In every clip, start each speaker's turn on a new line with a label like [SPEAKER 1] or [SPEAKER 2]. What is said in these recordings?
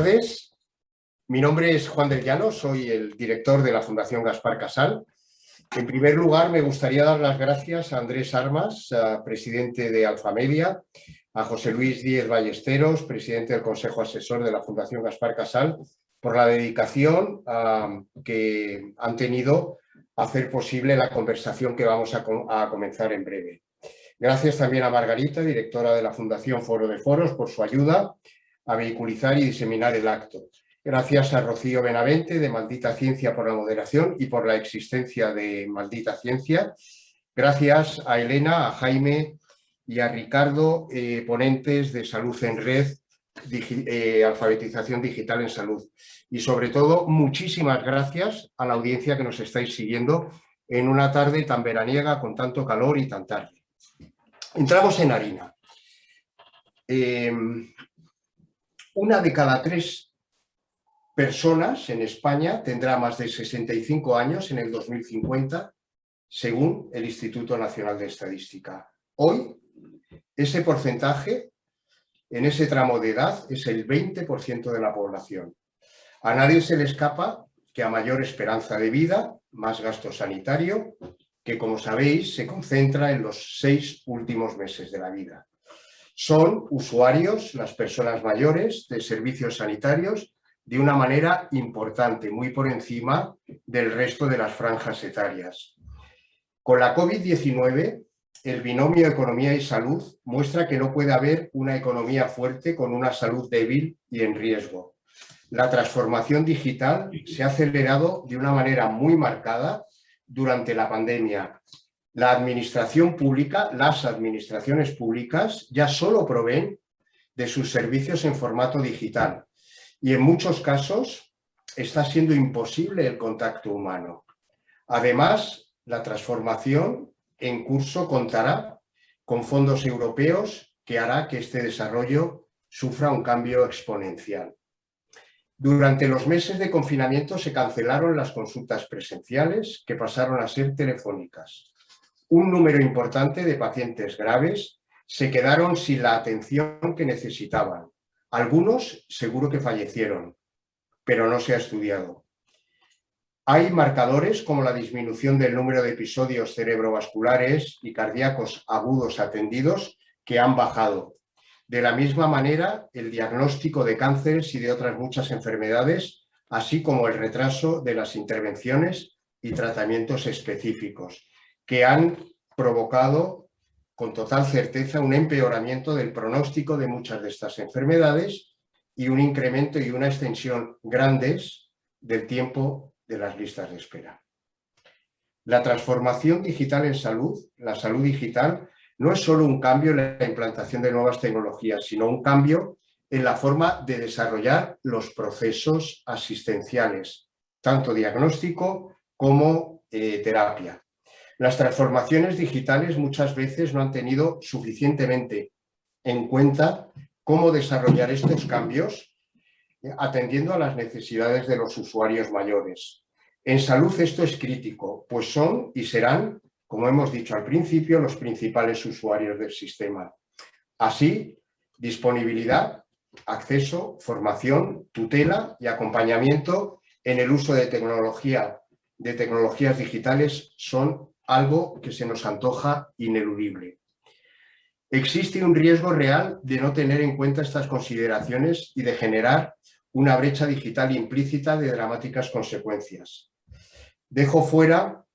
[SPEAKER 1] tardes. Mi nombre es Juan del Llano, soy el director de la Fundación Gaspar Casal. En primer lugar, me gustaría dar las gracias a Andrés Armas, presidente de Alfamedia, a José Luis Díez Ballesteros, presidente del Consejo Asesor de la Fundación Gaspar Casal, por la dedicación que han tenido a hacer posible la conversación que vamos a comenzar en breve. Gracias también a Margarita, directora de la Fundación Foro de Foros, por su ayuda a vehiculizar y diseminar el acto. Gracias a Rocío Benavente, de Maldita Ciencia, por la moderación y por la existencia de Maldita Ciencia. Gracias a Elena, a Jaime y a Ricardo, ponentes de Salud en Red, Alfabetización Digital en Salud. Y sobre todo, muchísimas gracias a la audiencia que nos estáis siguiendo en una tarde tan veraniega, con tanto calor y tan tarde. Entramos en harina. Una de cada 3 personas en España tendrá más de 65 años en el 2050, según el Instituto Nacional de Estadística. Hoy, ese porcentaje, en ese tramo de edad, es el 20% de la población. A nadie se le escapa que a mayor esperanza de vida, más gasto sanitario, que, como sabéis, se concentra en los 6 últimos meses de la vida. Son usuarios, las personas mayores, de servicios sanitarios de una manera importante, muy por encima del resto de las franjas etarias. Con la COVID-19, el binomio economía y salud muestra que no puede haber una economía fuerte con una salud débil y en riesgo. La transformación digital se ha acelerado de una manera muy marcada durante la pandemia. La administración pública, las administraciones públicas ya solo proveen de sus servicios en formato digital y en muchos casos está siendo imposible el contacto humano. Además, la transformación en curso contará con fondos europeos que hará que este desarrollo sufra un cambio exponencial. Durante los meses de confinamiento se cancelaron las consultas presenciales, que pasaron a ser telefónicas. Un número importante de pacientes graves se quedaron sin la atención que necesitaban. Algunos seguro que fallecieron, pero no se ha estudiado. Hay marcadores como la disminución del número de episodios cerebrovasculares y cardíacos agudos atendidos que han bajado. De la misma manera, el diagnóstico de cánceres y de otras muchas enfermedades, así como el retraso de las intervenciones y tratamientos específicos, que han provocado con total certeza un empeoramiento del pronóstico de muchas de estas enfermedades y un incremento y una extensión grandes del tiempo de las listas de espera. La transformación digital en salud, la salud digital, no es solo un cambio en la implantación de nuevas tecnologías, sino un cambio en la forma de desarrollar los procesos asistenciales, tanto diagnóstico como terapia. Las transformaciones digitales muchas veces no han tenido suficientemente en cuenta cómo desarrollar estos cambios atendiendo a las necesidades de los usuarios mayores. En salud esto es crítico, pues son y serán, como hemos dicho al principio, los principales usuarios del sistema. Así, disponibilidad, acceso, formación, tutela y acompañamiento en el uso de tecnologías digitales son algo que se nos antoja ineludible. Existe un riesgo real de no tener en cuenta estas consideraciones y de generar una brecha digital implícita de dramáticas consecuencias. Dejo fuera,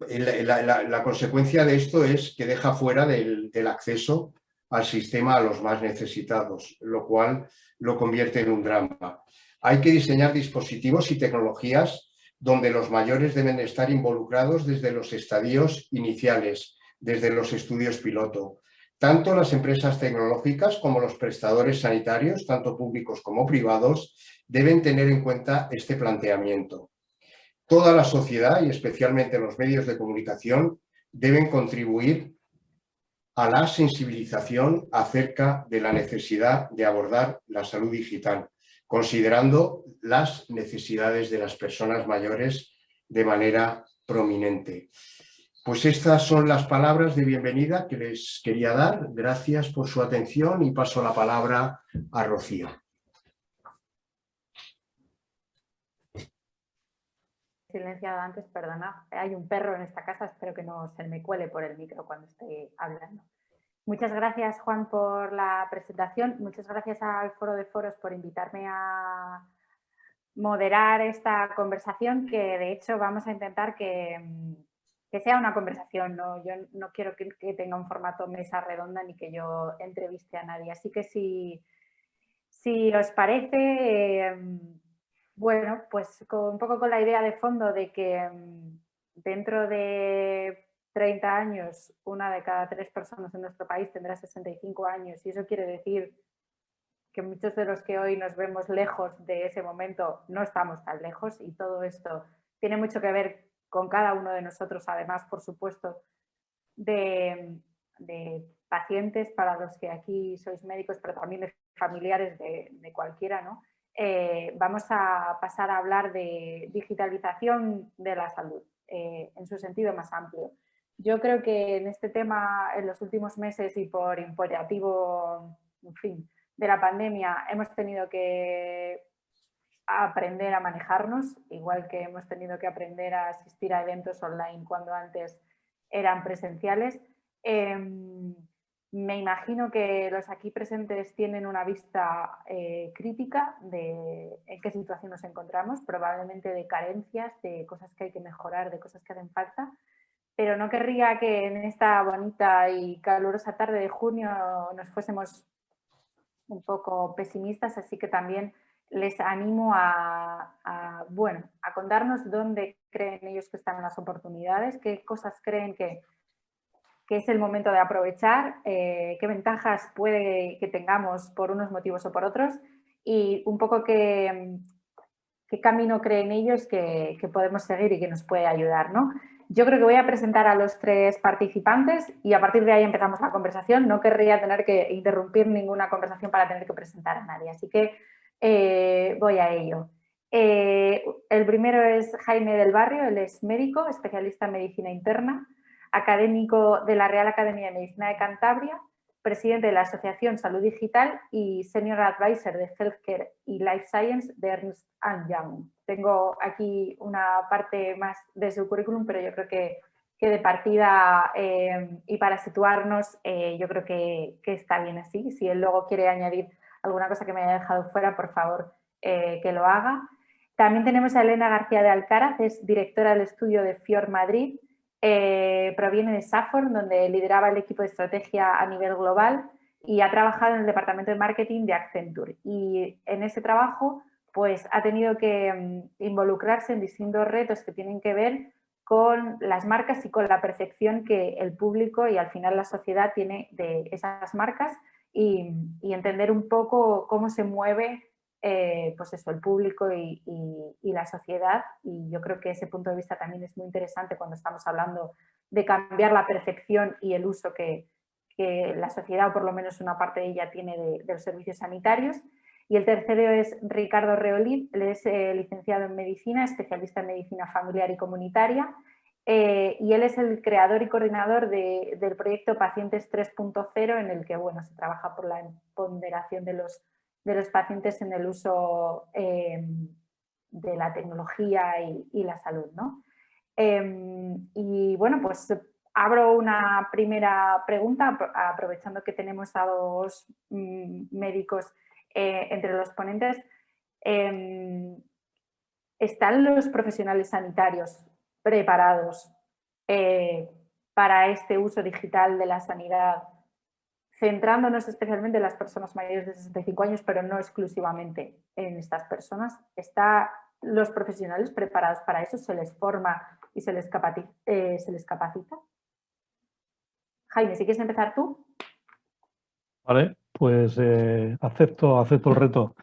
[SPEAKER 1] la consecuencia de esto es que deja fuera del acceso al sistema a los más necesitados, lo cual lo convierte en un drama. Hay que diseñar dispositivos y tecnologías donde los mayores deben estar involucrados desde los estadios iniciales, desde los estudios piloto. Tanto las empresas tecnológicas como los prestadores sanitarios, tanto públicos como privados, deben tener en cuenta este planteamiento. Toda la sociedad y especialmente los medios de comunicación deben contribuir a la sensibilización acerca de la necesidad de abordar la salud digital, considerando las necesidades de las personas mayores de manera prominente. Pues estas son las palabras de bienvenida que les quería dar. Gracias por su atención y paso la palabra a Rocío.
[SPEAKER 2] silenciado antes, perdona. Hay un perro en esta casa, espero que no se me cuele por el micro cuando esté hablando. Muchas gracias, Juan, por la presentación. Muchas gracias al Foro de Foros por invitarme a moderar esta conversación, que de hecho vamos a intentar que sea una conversación, ¿no? Yo no quiero que tenga un formato mesa redonda ni que yo entreviste a nadie. Así que si os parece, bueno, pues un poco con la idea de fondo de que dentro de 30 años, 1 de cada 3 personas en nuestro país tendrá 65 años, y eso quiere decir que muchos de los que hoy nos vemos lejos de ese momento no estamos tan lejos, y todo esto tiene mucho que ver con cada uno de nosotros, además, por supuesto, de pacientes, para los que aquí sois médicos, pero también de familiares de cualquiera, ¿no? Vamos a pasar a hablar de digitalización de la salud, en su sentido más amplio. Yo creo que en este tema, en los últimos meses y por imperativo, en fin, de la pandemia, hemos tenido que aprender a manejarnos, igual que hemos tenido que aprender a asistir a eventos online cuando antes eran presenciales. Me imagino que los aquí presentes tienen una vista crítica de en qué situación nos encontramos, probablemente de carencias, de cosas que hay que mejorar, de cosas que hacen falta, pero no querría que en esta bonita y calurosa tarde de junio nos fuésemos un poco pesimistas, así que también les animo a contarnos dónde creen ellos que están las oportunidades, qué cosas creen que es el momento de aprovechar, qué ventajas puede que tengamos por unos motivos o por otros, y un poco qué camino creen ellos que podemos seguir y que nos puede ayudar, ¿no? Yo creo que voy a presentar a los 3 participantes y a partir de ahí empezamos la conversación. No querría tener que interrumpir ninguna conversación para tener que presentar a nadie, así que voy a ello. El primero es Jaime del Barrio, él es médico, especialista en medicina interna, académico de la Real Academia de Medicina de Cantabria, presidente de la Asociación Salud Digital y Senior Advisor de Healthcare y Life Science de Ernst & Young. Tengo aquí una parte más de su currículum, pero yo creo que de partida y para situarnos, yo creo que está bien así. Si él luego quiere añadir alguna cosa que me haya dejado fuera, por favor, que lo haga. También tenemos a Elena García de Alcaraz, es directora del estudio de FIOR Madrid. Proviene de Safford, donde lideraba el equipo de estrategia a nivel global y ha trabajado en el departamento de marketing de Accenture. Y en ese trabajo pues, ha tenido que involucrarse en distintos retos que tienen que ver con las marcas y con la percepción que el público y al final la sociedad tiene de esas marcas y entender un poco cómo se mueve pues eso, el público y la sociedad, y yo creo que ese punto de vista también es muy interesante cuando estamos hablando de cambiar la percepción y el uso que la sociedad, o por lo menos una parte de ella, tiene de los servicios sanitarios. Y el tercero es Ricardo Reolid, él es licenciado en Medicina, especialista en Medicina Familiar y Comunitaria, y él es el creador y coordinador del proyecto Pacientes 3.0, en el que se trabaja por la empoderación de los pacientes en el uso de la tecnología y la salud, ¿no? Y bueno, pues abro una primera pregunta, aprovechando que tenemos a 2 médicos entre los ponentes. ¿Están los profesionales sanitarios preparados para este uso digital de la sanidad, centrándonos especialmente en las personas mayores de 65 años, pero no exclusivamente en estas personas? ¿Están los profesionales preparados para eso? ¿Se les forma y se les capacita? Jaime, si quieres empezar tú.
[SPEAKER 3] Vale, pues acepto el reto.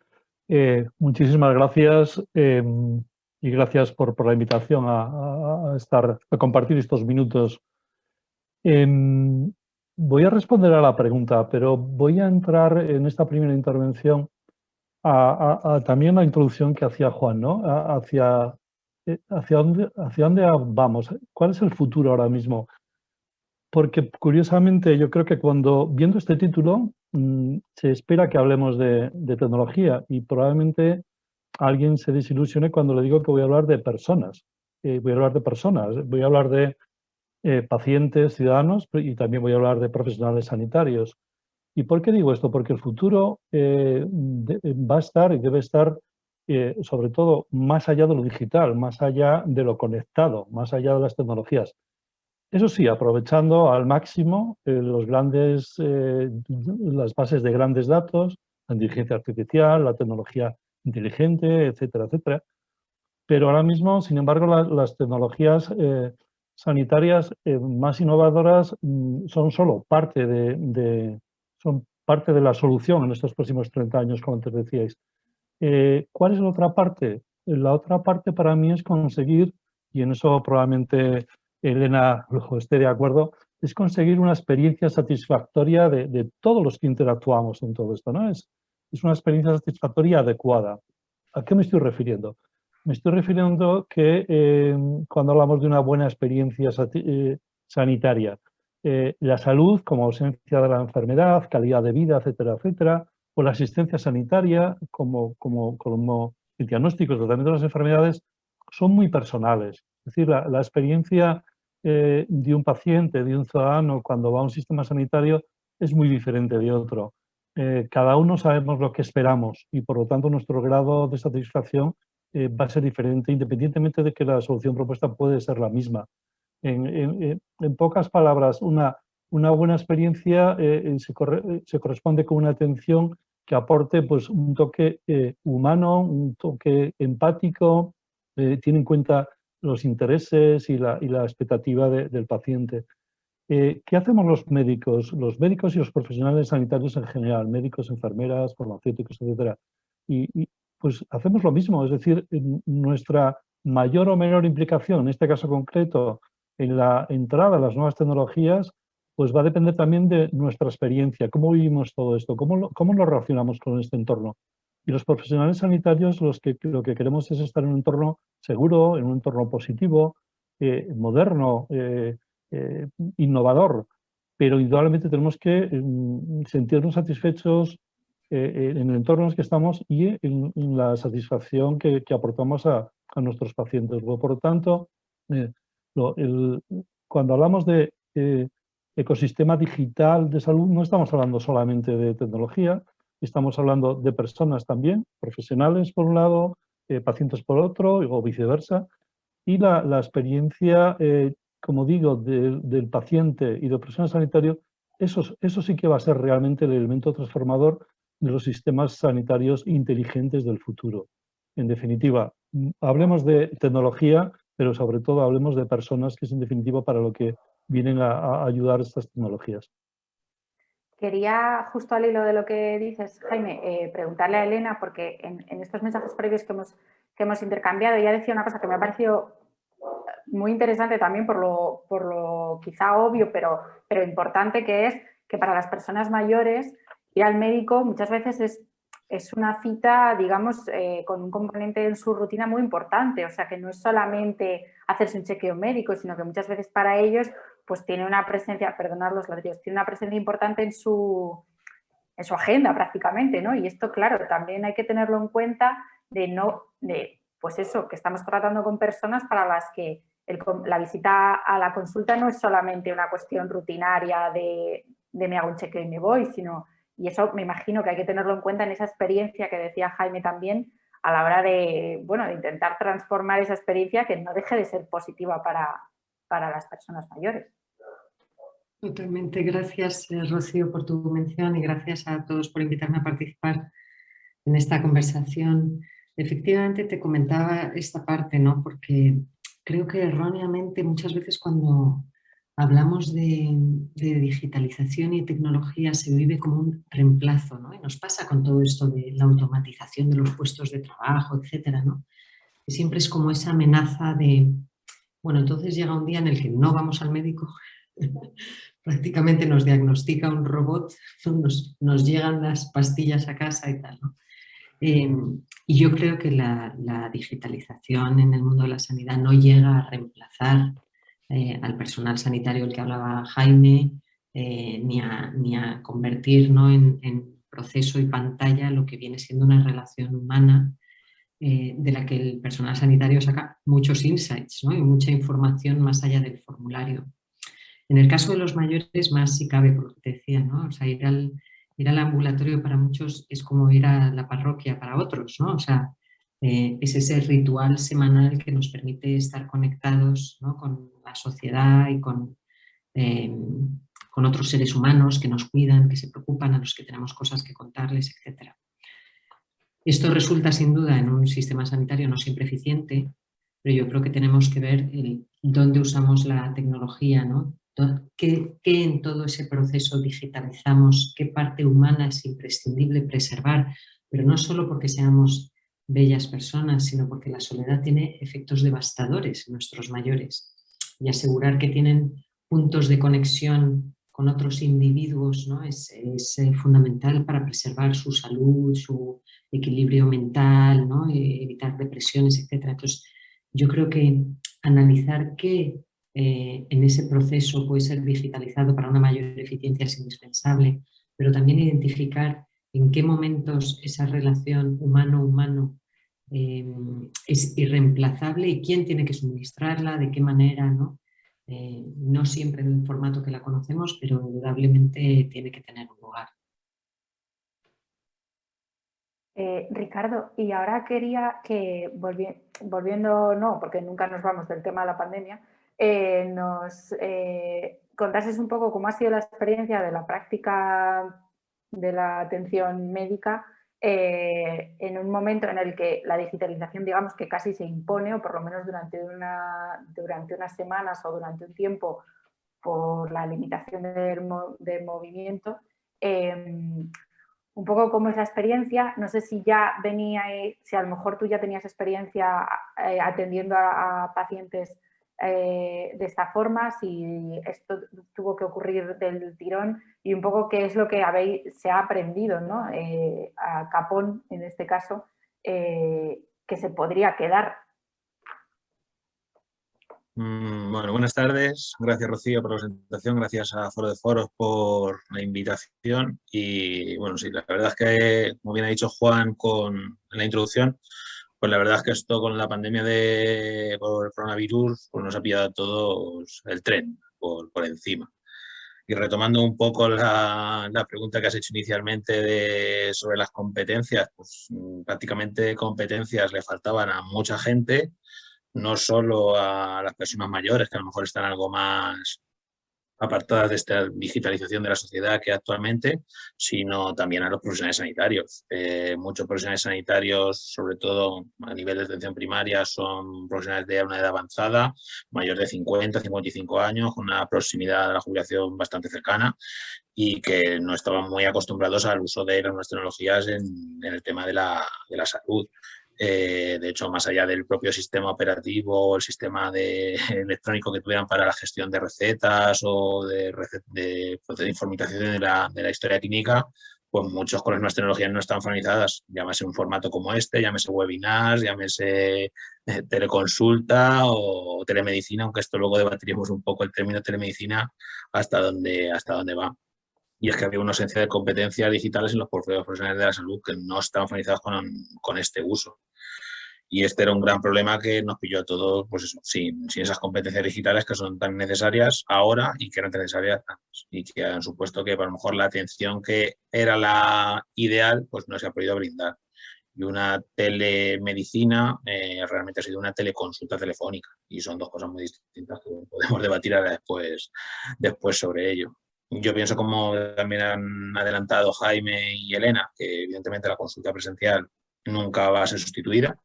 [SPEAKER 3] Muchísimas gracias y gracias por la invitación a compartir estos minutos. Voy a responder a la pregunta, pero voy a entrar en esta primera intervención también la introducción que hacía Juan, ¿no? Hacia dónde vamos, cuál es el futuro ahora mismo. Porque curiosamente yo creo que viendo este título se espera que hablemos de tecnología y probablemente alguien se desilusione cuando le digo que voy a hablar de personas. voy a hablar de personas, voy a hablar de pacientes, ciudadanos y también voy a hablar de profesionales sanitarios. ¿Y por qué digo esto? Porque el futuro va a estar y debe estar sobre todo más allá de lo digital, más allá de lo conectado, más allá de las tecnologías. Eso sí, aprovechando al máximo las bases de grandes datos, la inteligencia artificial, la tecnología inteligente, etcétera, etcétera. Pero ahora mismo, sin embargo, las tecnologías sanitarias más innovadoras son solo parte son parte de la solución en estos próximos 30 años, como antes decíais. ¿Cuál es la otra parte? La otra parte para mí es conseguir, y en eso probablemente Elena esté de acuerdo, es conseguir una experiencia satisfactoria de todos los que interactuamos en todo esto, ¿no? Es una experiencia satisfactoria adecuada. ¿A qué me estoy refiriendo? Me estoy refiriendo que cuando hablamos de una buena experiencia sanitaria, la salud como ausencia de la enfermedad, calidad de vida, etcétera, etcétera, o la asistencia sanitaria como el diagnóstico y tratamiento de las enfermedades son muy personales. Es decir, la experiencia de un paciente, de un ciudadano, cuando va a un sistema sanitario es muy diferente de otro. Cada uno sabemos lo que esperamos y, por lo tanto, nuestro grado de satisfacción va a ser diferente, independientemente de que la solución propuesta puede ser la misma. En pocas palabras, una buena experiencia se corresponde con una atención que aporte pues, un toque humano, un toque empático, tiene en cuenta los intereses y la expectativa del paciente. ¿Qué hacemos los médicos? Los médicos y los profesionales sanitarios en general, médicos, enfermeras, farmacéuticos, etcétera. Pues hacemos lo mismo, es decir, nuestra mayor o menor implicación, en este caso concreto, en la entrada a las nuevas tecnologías, pues va a depender también de nuestra experiencia, cómo vivimos todo esto, cómo nos relacionamos con este entorno. Y los profesionales sanitarios lo que queremos es estar en un entorno seguro, en un entorno positivo, moderno, innovador, pero indudablemente tenemos que sentirnos satisfechos en el entorno en el que estamos y en la satisfacción que aportamos a nuestros pacientes. Luego, por lo tanto, cuando hablamos de ecosistema digital de salud, no estamos hablando solamente de tecnología, estamos hablando de personas también, profesionales por un lado, pacientes por otro o viceversa, y la experiencia, como digo, del paciente y del profesional sanitario, eso sí que va a ser realmente el elemento transformador de los sistemas sanitarios inteligentes del futuro. En definitiva, hablemos de tecnología, pero sobre todo hablemos de personas, que es en definitiva para lo que vienen a ayudar estas tecnologías.
[SPEAKER 2] Quería, justo al hilo de lo que dices, Jaime, preguntarle a Elena, porque en estos mensajes previos que hemos intercambiado, ella decía una cosa que me ha parecido muy interesante también por lo quizá obvio, pero importante, que es que para las personas mayores ir al médico muchas veces es una cita, digamos, con un componente en su rutina muy importante. O sea, que no es solamente hacerse un chequeo médico, sino que muchas veces para ellos pues tiene una presencia, perdonad los ladrillos, tiene una presencia importante en su agenda prácticamente, ¿no? Y esto, claro, también hay que tenerlo en cuenta pues eso, que estamos tratando con personas para las que la visita a la consulta no es solamente una cuestión rutinaria de me hago un chequeo y me voy, y eso me imagino que hay que tenerlo en cuenta en esa experiencia que decía Jaime también, a la hora de intentar transformar esa experiencia que no deje de ser positiva para las personas mayores.
[SPEAKER 4] Totalmente. Gracias, Rocío, por tu mención y gracias a todos por invitarme a participar en esta conversación. Efectivamente, te comentaba esta parte, ¿no? Porque creo que erróneamente muchas veces cuando hablamos de digitalización y tecnología se vive como un reemplazo, ¿no? Y nos pasa con todo esto de la automatización de los puestos de trabajo, etcétera, ¿no? Y siempre es como esa amenaza de, bueno, entonces llega un día en el que no vamos al médico, prácticamente nos diagnostica un robot, nos llegan las pastillas a casa y tal, ¿no? Y yo creo que la digitalización en el mundo de la sanidad no llega a reemplazar al personal sanitario, el que hablaba Jaime, ni a convertir, ¿no?, en proceso y pantalla lo que viene siendo una relación humana de la que el personal sanitario saca muchos insights, ¿no? Y mucha información más allá del formulario. En el caso de los mayores, más si cabe, por lo que te decía, ¿no? O sea, ir al ambulatorio para muchos es como ir a la parroquia para otros, ¿no? O sea, es ese ritual semanal que nos permite estar conectados, ¿no? Con la sociedad y con otros seres humanos que nos cuidan, que se preocupan, a los que tenemos cosas que contarles, etc. Esto resulta sin duda en un sistema sanitario no siempre eficiente, pero yo creo que tenemos que ver dónde usamos la tecnología, ¿no? ¿Qué en todo ese proceso digitalizamos? ¿Qué parte humana es imprescindible preservar? Pero no solo porque seamos bellas personas, sino porque la soledad tiene efectos devastadores en nuestros mayores. Y asegurar que tienen puntos de conexión con otros individuos, ¿no? es fundamental para preservar su salud, su equilibrio mental, ¿no? Evitar depresiones, etc. Entonces, yo creo que analizar qué en ese proceso puede ser digitalizado para una mayor eficiencia es indispensable, pero también identificar en qué momentos esa relación humano-humano es irreemplazable y quién tiene que suministrarla, de qué manera, ¿no? No siempre en el formato que la conocemos, pero indudablemente tiene que tener un lugar.
[SPEAKER 2] Ricardo, y ahora quería que, volviendo, no, porque nunca nos vamos del tema de la pandemia, nos contases un poco cómo ha sido la experiencia de la práctica de la atención médica en un momento en el que la digitalización, digamos, que casi se impone, o por lo menos durante unas semanas o durante un tiempo, por la limitación del movimiento. Un poco cómo es la experiencia, no sé si ya venía, si a lo mejor tú ya tenías experiencia atendiendo a pacientes de esta forma, si esto tuvo que ocurrir del tirón y un poco qué es lo que se ha aprendido, ¿no? A capón, en este caso, que se podría quedar.
[SPEAKER 5] Bueno, buenas tardes. Gracias, Rocío, por la presentación. Gracias a Foro de Foros por la invitación. Y bueno, sí, la verdad es que, como bien ha dicho Juan en la introducción, pues la verdad es que esto con la pandemia por el coronavirus pues nos ha pillado a todos el tren por encima. Y retomando un poco la pregunta que has hecho inicialmente sobre las competencias, pues prácticamente competencias le faltaban a mucha gente, no solo a las personas mayores, que a lo mejor están algo más apartadas de esta digitalización de la sociedad que actualmente, sino también a los profesionales sanitarios. Muchos profesionales sanitarios, sobre todo a nivel de atención primaria, son profesionales de una edad avanzada, mayor de 50, 55 años, con una proximidad a la jubilación bastante cercana y que no estaban muy acostumbrados al uso de las nuevas tecnologías en el tema de la salud. De hecho, más allá del propio sistema operativo o el sistema electrónico que tuvieran para la gestión de recetas o de informatización de la historia clínica, pues muchos con las nuevas tecnologías no están familiarizadas. Llámese un formato como este, llámese webinars, llámese teleconsulta o telemedicina, aunque esto luego debatiremos un poco el término telemedicina hasta dónde va. Y es que había una ausencia de competencias digitales en los profesionales de la salud que no estaban familiarizados con este uso. Y este era un gran problema que nos pilló a todos, pues eso, sin esas competencias digitales que son tan necesarias ahora y que eran necesarias antes. Y que han supuesto que a lo mejor la atención que era la ideal, pues no se ha podido brindar. Y una telemedicina realmente ha sido una teleconsulta telefónica. Y son dos cosas muy distintas que podemos debatir ahora después sobre ello. Yo pienso, como también han adelantado Jaime y Elena, que evidentemente la consulta presencial nunca va a ser sustituida,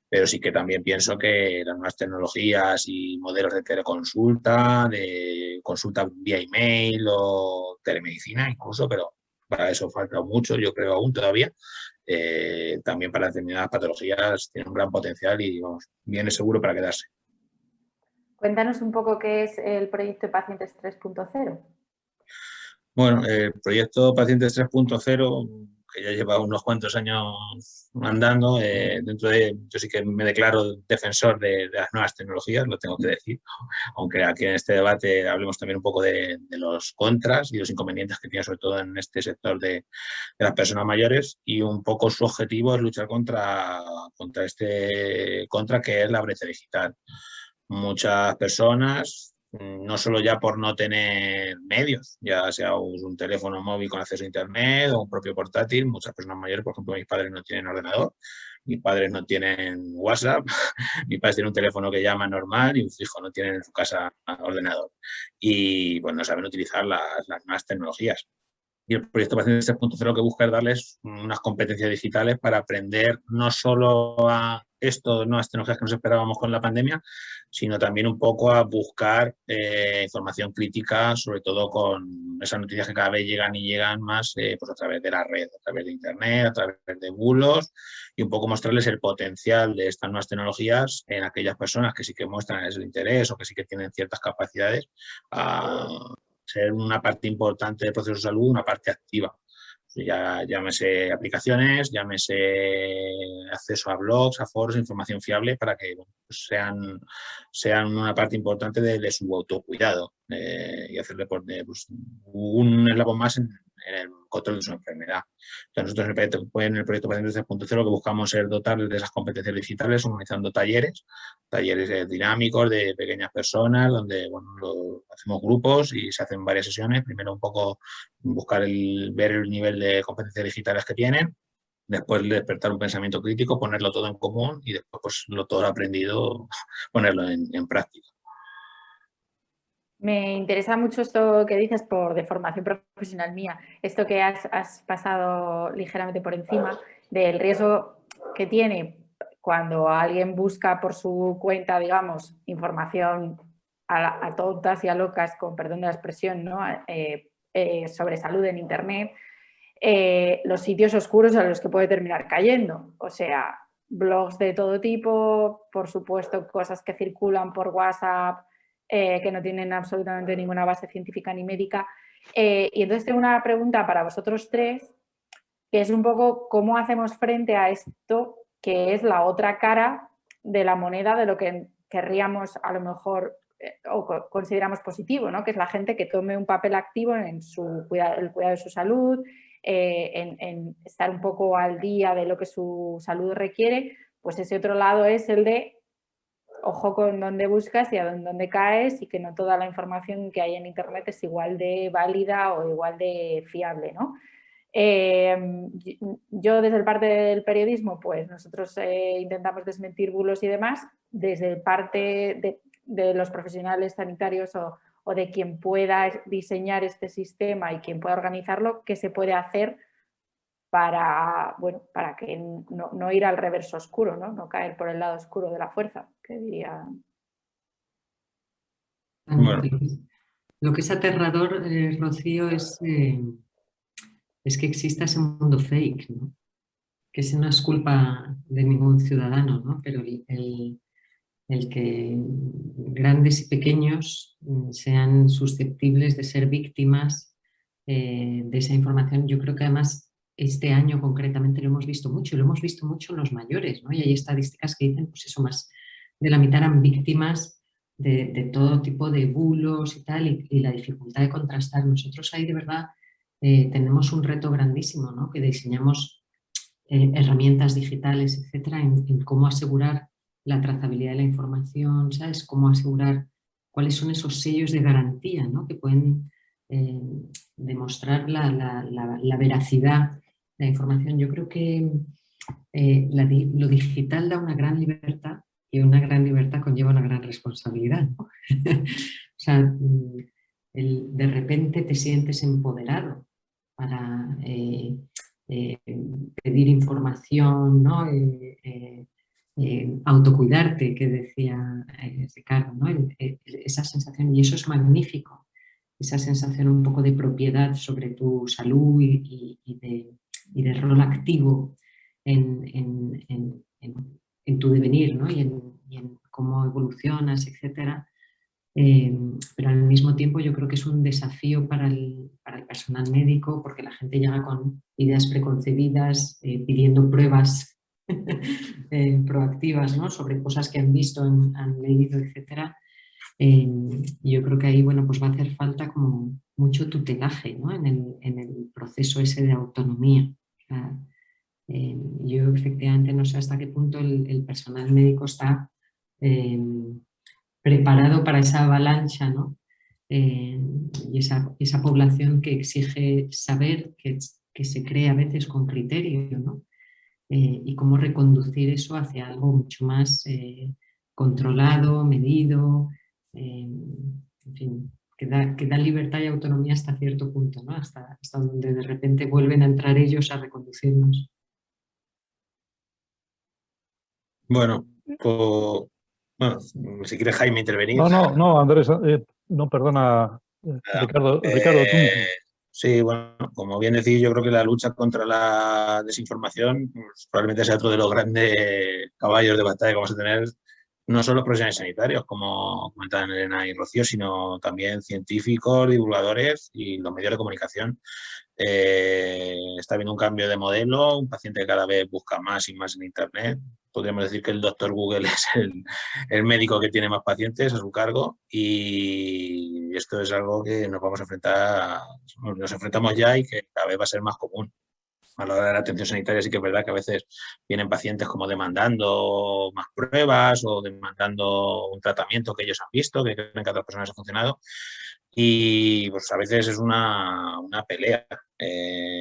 [SPEAKER 5] pero sí que también pienso que las nuevas tecnologías y modelos de teleconsulta, de consulta vía email o telemedicina incluso, pero para eso falta mucho, yo creo aún todavía, también para determinadas patologías tiene un gran potencial y vamos, viene seguro para quedarse.
[SPEAKER 2] Cuéntanos un poco qué es el proyecto de Pacientes 3.0.
[SPEAKER 5] Bueno, el proyecto Pacientes 3.0, que ya lleva unos cuantos años andando, yo sí que me declaro defensor de las nuevas tecnologías, lo tengo que decir, aunque aquí en este debate hablemos también un poco de los contras y los inconvenientes que tiene sobre todo en este sector de las personas mayores, y un poco su objetivo es luchar contra que es la brecha digital. Muchas personas, no solo ya por no tener medios, ya sea un teléfono móvil con acceso a internet o un propio portátil, muchas personas mayores, por ejemplo, mis padres no tienen ordenador, mis padres no tienen WhatsApp, mis padres tienen un teléfono que llama normal y un fijo, no tienen en su casa ordenador. Y pues no saben utilizar las nuevas tecnologías. Y el proyecto Pacientes 3.0 lo que busca es darles unas competencias digitales para aprender no solo a nuevas tecnologías que nos esperábamos con la pandemia, sino también un poco a buscar información crítica, sobre todo con esas noticias que cada vez llegan y llegan más pues a través de la red, a través de internet, a través de bulos, y un poco mostrarles el potencial de estas nuevas tecnologías en aquellas personas que sí que muestran ese interés o que sí que tienen ciertas capacidades a ser una parte importante del proceso de salud, una parte activa. Ya, llámese aplicaciones, llámese acceso a blogs, a foros, información fiable para que pues sean una parte importante de su autocuidado y hacer deporte pues, un eslabón más en el control de su enfermedad. Entonces, nosotros en el proyecto Pacientes 3.0 lo que buscamos es dotarles de esas competencias digitales organizando talleres dinámicos de pequeñas personas donde hacemos grupos y se hacen varias sesiones. Primero un poco ver el nivel de competencias digitales que tienen, después despertar un pensamiento crítico, ponerlo todo en común y después pues todo lo aprendido ponerlo en práctica.
[SPEAKER 2] Me interesa mucho esto que dices de formación profesional mía, esto que has pasado ligeramente por encima del riesgo que tiene cuando alguien busca por su cuenta, digamos, información a tontas y a locas, con perdón de la expresión, ¿no? Sobre salud en Internet, los sitios oscuros a los que puede terminar cayendo. O sea, blogs de todo tipo, por supuesto, cosas que circulan por WhatsApp, que no tienen absolutamente ninguna base científica ni médica. Y entonces tengo una pregunta para vosotros tres, que es un poco cómo hacemos frente a esto, que es la otra cara de la moneda de lo que querríamos a lo mejor o consideramos positivo, ¿no? Que es la gente que tome un papel activo en el cuidado de su salud, en estar un poco al día de lo que su salud requiere. Pues ese otro lado es el de ojo con dónde buscas y a dónde caes, y que no toda la información que hay en Internet es igual de válida o igual de fiable, ¿no? Yo desde el parte del periodismo, pues nosotros intentamos desmentir bulos y demás. Desde el parte de los profesionales sanitarios o de quien pueda diseñar este sistema y quien pueda organizarlo, ¿qué se puede hacer para que no ir al reverso oscuro, no caer por el lado oscuro de la fuerza, que diría?
[SPEAKER 4] Bueno. Lo que es aterrador, Rocío, es que exista ese mundo fake, ¿no? Que ese no es culpa de ningún ciudadano, ¿no? Pero el que grandes y pequeños sean susceptibles de ser víctimas de esa información, yo creo que además este año concretamente lo hemos visto mucho, y lo hemos visto mucho en los mayores, ¿no? Y hay estadísticas que dicen, pues eso, más de la mitad eran víctimas de todo tipo de bulos y tal, y la dificultad de contrastar. Nosotros ahí de verdad tenemos un reto grandísimo, ¿no? Que diseñamos herramientas digitales, etcétera, en cómo asegurar la trazabilidad de la información, ¿sabes? Cómo asegurar cuáles son esos sellos de garantía, ¿no? Que pueden demostrar la veracidad de la información. Yo creo que lo digital da una gran libertad, y una gran libertad conlleva una gran responsabilidad, ¿no? O sea, de repente te sientes empoderado para pedir información, ¿no? Autocuidarte, que decía Ricardo, ¿no? Esa sensación, y eso es magnífico, esa sensación un poco de propiedad sobre tu salud y de rol activo en tu devenir, ¿no? y en cómo evolucionas, etcétera. Pero al mismo tiempo yo creo que es un desafío para el al personal médico, porque la gente llega con ideas preconcebidas, pidiendo pruebas proactivas, ¿no? Sobre cosas que han visto, han leído, etc. Yo creo que ahí, bueno, pues va a hacer falta como mucho tutelaje, ¿no? en el proceso ese de autonomía. O sea, yo efectivamente no sé hasta qué punto el personal médico está preparado para esa avalancha, ¿no? Y esa población que exige saber, que se cree a veces con criterio, ¿no? Y cómo reconducir eso hacia algo mucho más controlado, medido, en fin, que da libertad y autonomía hasta cierto punto, ¿no? Hasta donde de repente vuelven a entrar ellos a reconducirnos.
[SPEAKER 5] Bueno, pues, bueno, si quieres Jaime intervenir.
[SPEAKER 3] No, Andrés, no, perdona, Ricardo, tú mismo.
[SPEAKER 5] Sí, bueno, como bien decís, yo creo que la lucha contra la desinformación pues, probablemente sea otro de los grandes caballos de batalla que vamos a tener, no solo los profesionales sanitarios, como comentaban Elena y Rocío, sino también científicos, divulgadores y los medios de comunicación. Está habiendo un cambio de modelo, un paciente que cada vez busca más y más en Internet. Podríamos decir que el doctor Google es el médico que tiene más pacientes a su cargo y esto es algo que nos vamos a enfrentar, nos enfrentamos ya y que cada vez va a ser más común. A la hora de la atención sanitaria sí que es verdad que a veces vienen pacientes como demandando más pruebas o demandando un tratamiento que ellos han visto, que creen que a otras personas ha funcionado. Y pues a veces es una pelea.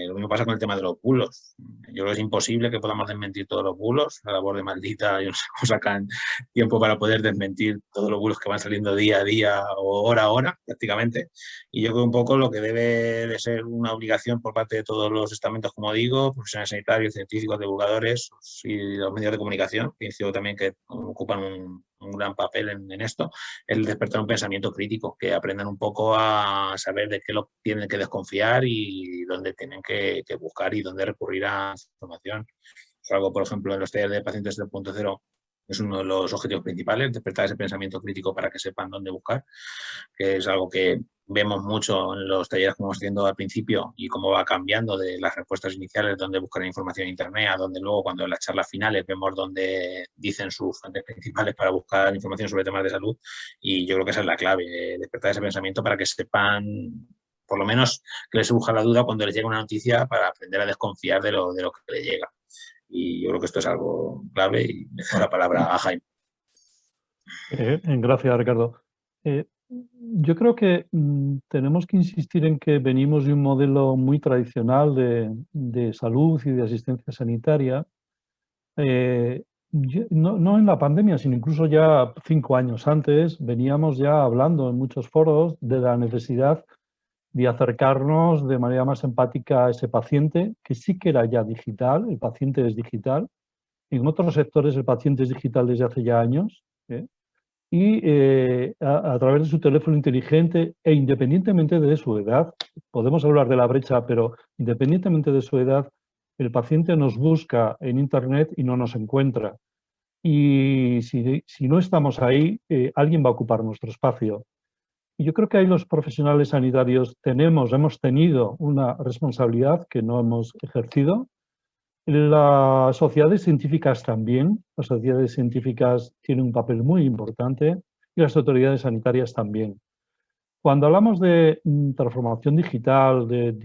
[SPEAKER 5] Lo mismo pasa con el tema de los bulos. Yo creo que es imposible que podamos desmentir todos los bulos. La labor de Maldita, yo no sé cómo sacan tiempo para poder desmentir todos los bulos que van saliendo día a día o hora a hora, prácticamente. Y yo creo un poco lo que debe de ser una obligación por parte de todos los estamentos, como digo, profesionales sanitarios, científicos, divulgadores y los medios de comunicación, que insisto también que ocupan un gran papel en esto, el despertar un pensamiento crítico, que aprendan un poco a saber de qué lo tienen que desconfiar y dónde tienen que buscar y dónde recurrir a información. Es algo, por ejemplo, en los talleres de pacientes 3.0 es uno de los objetivos principales, despertar ese pensamiento crítico para que sepan dónde buscar, que es algo que vemos mucho en los talleres como estamos haciendo al principio y cómo va cambiando de las respuestas iniciales, donde buscar información en Internet, a donde luego cuando en las charlas finales vemos dónde dicen sus fuentes principales para buscar información sobre temas de salud. Y yo creo que esa es la clave, despertar ese pensamiento para que sepan, por lo menos que les surja la duda cuando les llega una noticia para aprender a desconfiar de lo que les llega. Y yo creo que esto es algo clave y le doy la palabra a Jaime.
[SPEAKER 3] Gracias, Ricardo. Yo creo que tenemos que insistir en que venimos de un modelo muy tradicional de salud y de asistencia sanitaria. No en la pandemia, sino incluso ya 5 años antes, veníamos ya hablando en muchos foros de la necesidad de acercarnos de manera más empática a ese paciente, que sí que era ya digital, el paciente es digital. En otros sectores el paciente es digital desde hace ya años, y a través de su teléfono inteligente e independientemente de su edad, podemos hablar de la brecha, pero independientemente de su edad, el paciente nos busca en Internet y no nos encuentra. Y si no estamos ahí, alguien va a ocupar nuestro espacio. Y yo creo que ahí los profesionales sanitarios hemos tenido una responsabilidad que no hemos ejercido. Las sociedades científicas también. Las sociedades científicas tienen un papel muy importante y las autoridades sanitarias también. Cuando hablamos de transformación digital,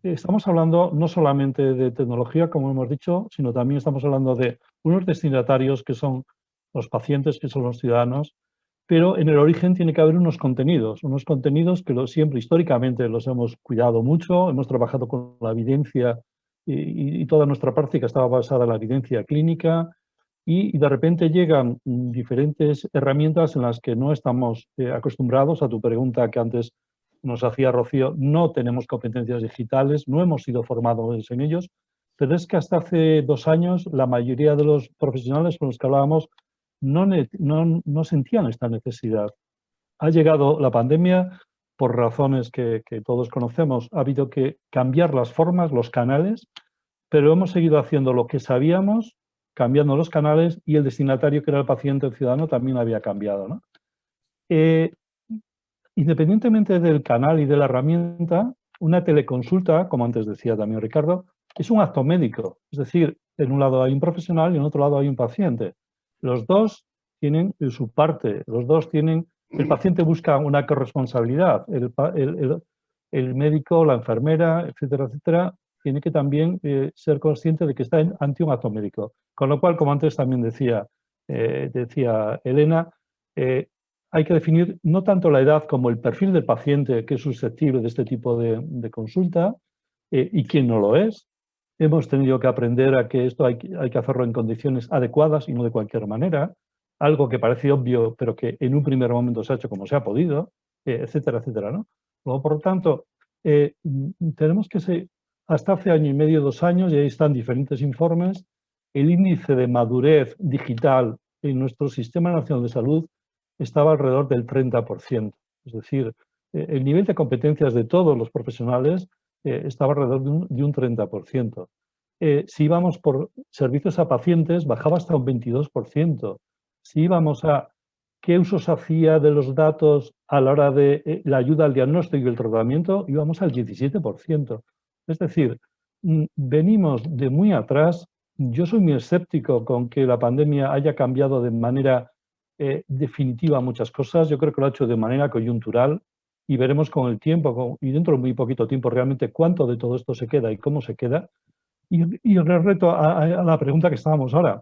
[SPEAKER 3] estamos hablando no solamente de tecnología, como hemos dicho, sino también estamos hablando de unos destinatarios que son los pacientes, que son los ciudadanos, pero en el origen tiene que haber unos contenidos que siempre históricamente los hemos cuidado mucho, hemos trabajado con la evidencia y toda nuestra práctica estaba basada en la evidencia clínica y de repente llegan diferentes herramientas en las que no estamos acostumbrados. A tu pregunta que antes nos hacía Rocío, no tenemos competencias digitales, no hemos sido formados en ellos, pero es que hasta hace 2 años la mayoría de los profesionales con los que hablábamos no sentían esta necesidad. Ha llegado la pandemia por razones que todos conocemos. Ha habido que cambiar las formas, los canales, pero hemos seguido haciendo lo que sabíamos, cambiando los canales y el destinatario, que era el paciente, el ciudadano, también había cambiado, ¿no? Independientemente del canal y de la herramienta, una teleconsulta, como antes decía también Ricardo, es un acto médico. Es decir, en un lado hay un profesional y en otro lado hay un paciente. Los dos tienen su parte, los dos tienen... El paciente busca una corresponsabilidad, el médico, la enfermera, etcétera, etcétera, tiene que también ser consciente de que está ante un acto médico. Con lo cual, como antes también decía Elena, hay que definir no tanto la edad como el perfil del paciente que es susceptible de este tipo de consulta y quién no lo es. Hemos tenido que aprender a que esto hay que hacerlo en condiciones adecuadas y no de cualquier manera, algo que parece obvio, pero que en un primer momento se ha hecho como se ha podido, etcétera, etcétera, ¿no? Luego, por lo tanto, tenemos que hasta hace año y medio, 2 años, y ahí están diferentes informes, el índice de madurez digital en nuestro Sistema Nacional de Salud estaba alrededor del 30%. Es decir, el nivel de competencias de todos los profesionales estaba alrededor de un 30%. Si íbamos por servicios a pacientes, bajaba hasta un 22%. Si íbamos a qué usos hacía de los datos a la hora de la ayuda al diagnóstico y el tratamiento, íbamos al 17%. Es decir, venimos de muy atrás. Yo soy muy escéptico con que la pandemia haya cambiado de manera definitiva muchas cosas. Yo creo que lo ha hecho de manera coyuntural y veremos con el tiempo y dentro de muy poquito tiempo realmente cuánto de todo esto se queda y cómo se queda. Y el reto a la pregunta que estábamos ahora.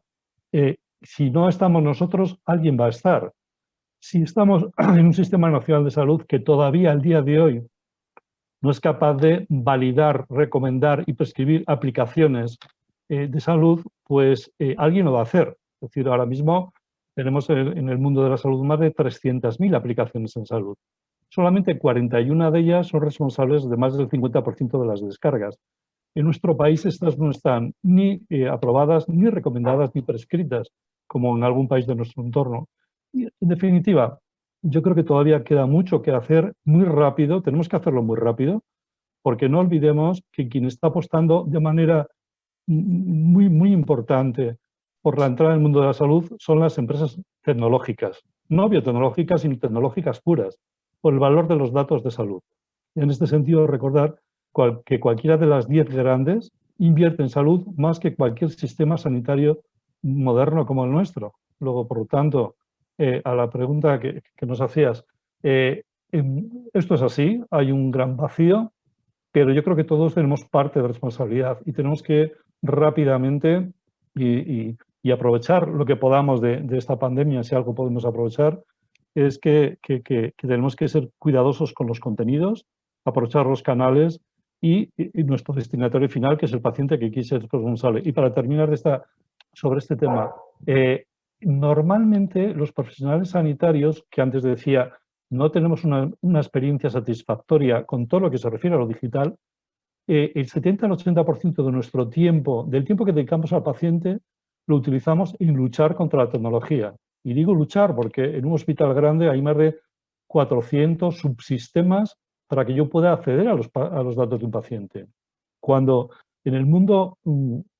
[SPEAKER 3] Si no estamos nosotros, alguien va a estar. Si estamos en un sistema nacional de salud que todavía al día de hoy no es capaz de validar, recomendar y prescribir aplicaciones de salud, pues alguien lo va a hacer. Es decir, ahora mismo tenemos en el mundo de la salud más de 300.000 aplicaciones en salud. Solamente 41 de ellas son responsables de más del 50% de las descargas. En nuestro país estas no están ni aprobadas, ni recomendadas, ni prescritas, como en algún país de nuestro entorno. Y, en definitiva, yo creo que todavía queda mucho que hacer muy rápido, tenemos que hacerlo muy rápido, porque no olvidemos que quien está apostando de manera muy, muy importante por la entrada en el mundo de la salud son las empresas tecnológicas, no biotecnológicas, sino tecnológicas puras, por el valor de los datos de salud. En este sentido, recordar que cualquiera de las 10 grandes invierte en salud más que cualquier sistema sanitario moderno como el nuestro. Luego, por lo tanto, a la pregunta que nos hacías, esto es así, hay un gran vacío, pero yo creo que todos tenemos parte de responsabilidad y tenemos que rápidamente y aprovechar lo que podamos de esta pandemia, si algo podemos aprovechar, es que tenemos que ser cuidadosos con los contenidos, aprovechar los canales y nuestro destinatario final, que es el paciente, que quiere ser responsable. Y para terminar sobre este tema, normalmente los profesionales sanitarios, que antes decía, no tenemos una experiencia satisfactoria con todo lo que se refiere a lo digital, el 70 al 80% de nuestro tiempo, del tiempo que dedicamos al paciente, lo utilizamos en luchar contra la tecnología. Y digo luchar porque en un hospital grande hay más de 400 subsistemas para que yo pueda acceder a los datos de un paciente. Cuando en el mundo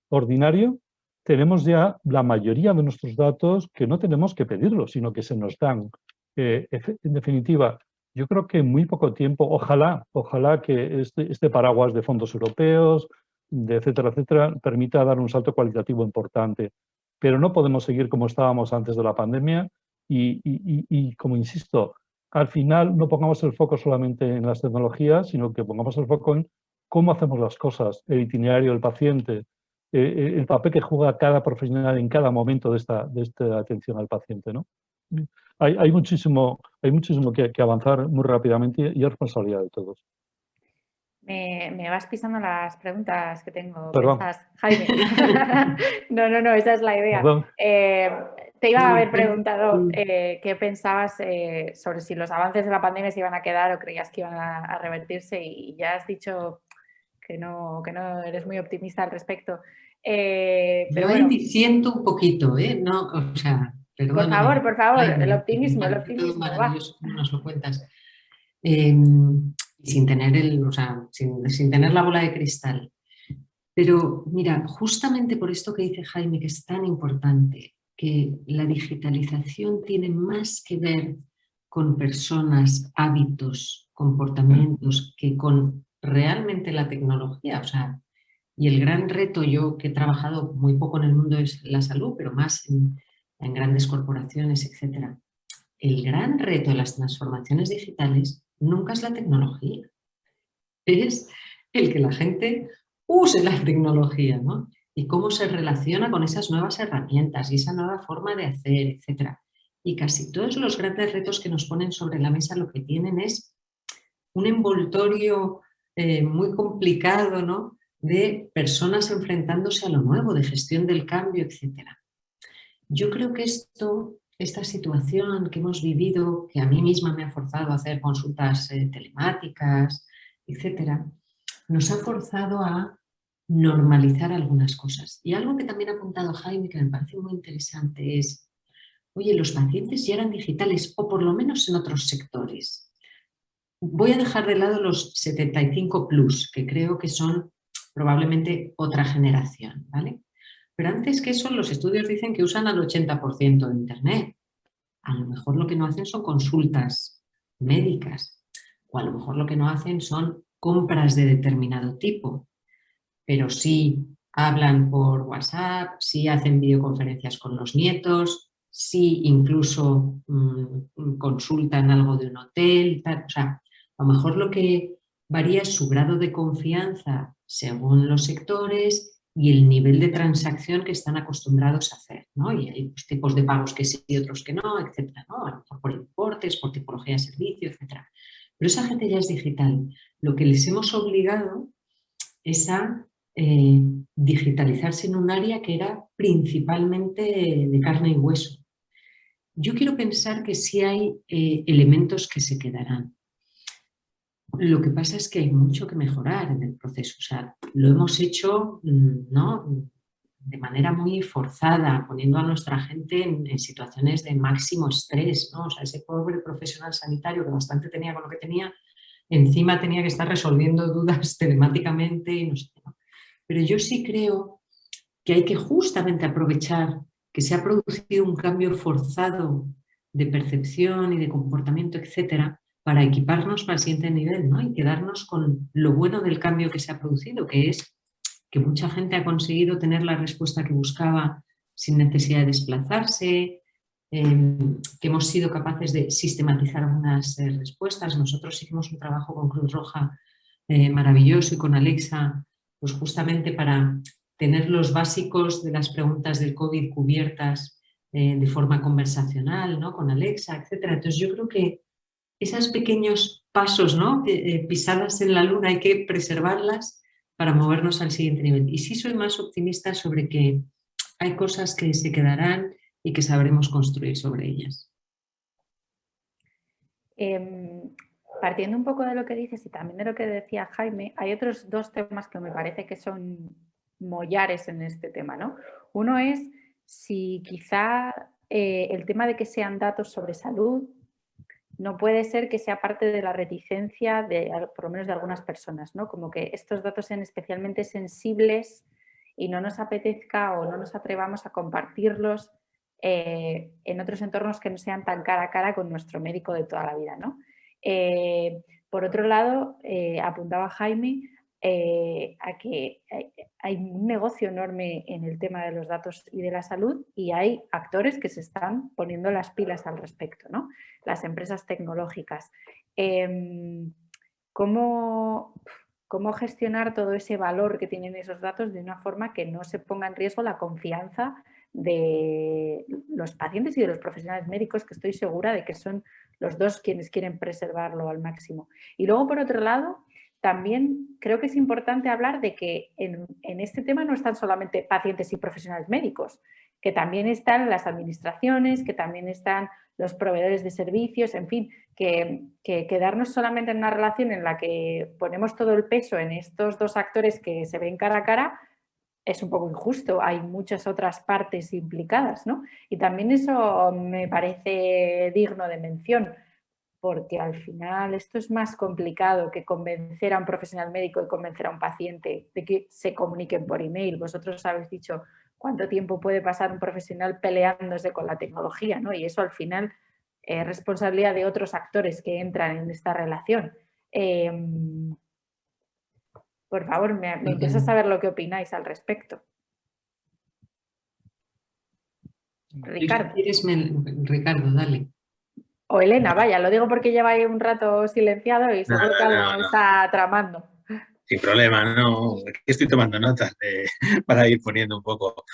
[SPEAKER 3] ordinario tenemos ya la mayoría de nuestros datos que no tenemos que pedirlos, sino que se nos dan. En definitiva, yo creo que en muy poco tiempo, ojalá que este paraguas de fondos europeos, de etcétera, etcétera, permita dar un salto cualitativo importante. Pero no podemos seguir como estábamos antes de la pandemia y como insisto, al final no pongamos el foco solamente en las tecnologías, sino que pongamos el foco en cómo hacemos las cosas, el itinerario del paciente, el papel que juega cada profesional en cada momento de esta atención al paciente, ¿no? Hay muchísimo que avanzar muy rápidamente y es responsabilidad de todos.
[SPEAKER 2] Me vas pisando las preguntas que tengo
[SPEAKER 3] Perdón.
[SPEAKER 2] pensadas, Jaime. No, esa es la idea. Te iba a haber preguntado qué pensabas sobre si los avances de la pandemia se iban a quedar o creías que iban a revertirse y ya has dicho que no eres muy optimista al respecto. Pero
[SPEAKER 4] yo
[SPEAKER 2] bueno,
[SPEAKER 4] disiento un poquito, no, o sea, perdóname.
[SPEAKER 2] por favor,
[SPEAKER 4] Ay,
[SPEAKER 2] el optimismo,
[SPEAKER 4] todo maravilloso, como nos lo cuentas. Sin tener la bola de cristal. Pero mira, justamente por esto que dice Jaime, que es tan importante, que la digitalización tiene más que ver con personas, hábitos, comportamientos, que con realmente la tecnología? O sea, y el gran reto, yo que he trabajado muy poco en el mundo de la salud, pero más en grandes corporaciones, etcétera. El gran reto de las transformaciones digitales nunca es la tecnología, es el que la gente use la tecnología, ¿no? Y cómo se relaciona con esas nuevas herramientas y esa nueva forma de hacer, etcétera. Y casi todos los grandes retos que nos ponen sobre la mesa lo que tienen es un envoltorio muy complicado, ¿no?, de personas enfrentándose a lo nuevo, de gestión del cambio, etcétera. Yo creo que esta situación que hemos vivido, que a mí misma me ha forzado a hacer consultas telemáticas, etcétera, nos ha forzado a normalizar algunas cosas. Y algo que también ha apuntado Jaime, que me parece muy interesante, es, oye, los pacientes ya eran digitales, o por lo menos en otros sectores. Voy a dejar de lado los 75 plus, que creo que son probablemente otra generación, ¿vale? Pero antes que eso, los estudios dicen que usan al 80% de Internet. A lo mejor lo que no hacen son consultas médicas, o a lo mejor lo que no hacen son compras de determinado tipo, pero sí hablan por WhatsApp, sí hacen videoconferencias con los nietos, sí incluso consultan algo de un hotel, tal. O sea, a lo mejor lo que varía es su grado de confianza según los sectores y el nivel de transacción que están acostumbrados a hacer, ¿no? Y hay pues, tipos de pagos que sí y otros que no, etcétera, ¿no? A lo mejor por importes, por tipología de servicio, etcétera. Pero esa gente ya es digital. Lo que les hemos obligado es a digitalizarse en un área que era principalmente de carne y hueso. Yo quiero pensar que sí hay elementos que se quedarán. Lo que pasa es que hay mucho que mejorar en el proceso. O sea, lo hemos hecho, ¿no?, de manera muy forzada, poniendo a nuestra gente en situaciones de máximo estrés, ¿no? O sea, ese pobre profesional sanitario que bastante tenía con lo que tenía, encima tenía que estar resolviendo dudas telemáticamente y no sé qué, ¿no? Pero yo sí creo que hay que justamente aprovechar que se ha producido un cambio forzado de percepción y de comportamiento, etcétera, para equiparnos para el siguiente nivel, ¿no? Y quedarnos con lo bueno del cambio que se ha producido, que es que mucha gente ha conseguido tener la respuesta que buscaba sin necesidad de desplazarse, que hemos sido capaces de sistematizar algunas respuestas. Nosotros hicimos un trabajo con Cruz Roja maravilloso y con Alexa, pues justamente para tener los básicos de las preguntas del COVID cubiertas de forma conversacional, ¿no?, con Alexa, etcétera. Entonces yo creo que esos pequeños pasos, ¿no?, pisadas en la luna, hay que preservarlas para movernos al siguiente nivel. Y sí soy más optimista sobre que hay cosas que se quedarán y que sabremos construir sobre ellas.
[SPEAKER 2] Partiendo un poco de lo que dices y también de lo que decía Jaime, hay otros dos temas que me parece que son mollares en este tema, ¿no? Uno es si quizá el tema de que sean datos sobre salud no puede ser que sea parte de la reticencia de, por lo menos de algunas personas, ¿no? Como que estos datos sean especialmente sensibles y no nos apetezca o no nos atrevamos a compartirlos en otros entornos que no sean tan cara a cara con nuestro médico de toda la vida, ¿no? Por otro lado, apuntaba Jaime a que hay un negocio enorme en el tema de los datos y de la salud y hay actores que se están poniendo las pilas al respecto, ¿no? Las empresas tecnológicas. ¿Cómo gestionar todo ese valor que tienen esos datos de una forma que no se ponga en riesgo la confianza de los pacientes y de los profesionales médicos, que estoy segura de que son los dos quienes quieren preservarlo al máximo? Y luego, por otro lado, también creo que es importante hablar de que en este tema no están solamente pacientes y profesionales médicos, que también están las administraciones, que también están los proveedores de servicios, en fin, que quedarnos solamente en una relación en la que ponemos todo el peso en estos dos actores que se ven cara a cara es un poco injusto. Hay muchas otras partes implicadas, ¿no? Y también eso me parece digno de mención, porque al final esto es más complicado que convencer a un profesional médico y convencer a un paciente de que se comuniquen por email. Vosotros habéis dicho cuánto tiempo puede pasar un profesional peleándose con la tecnología, ¿no? Y eso al final es responsabilidad de otros actores que entran en esta relación. Por favor, me interesa saber lo que opináis al respecto. Ricardo.
[SPEAKER 4] Ricardo, dale.
[SPEAKER 2] O Elena, vaya, lo digo porque lleva ahí un rato silenciado y seguro que algo está tramando.
[SPEAKER 5] Sin problema, no. Aquí estoy tomando notas para ir poniendo un poco.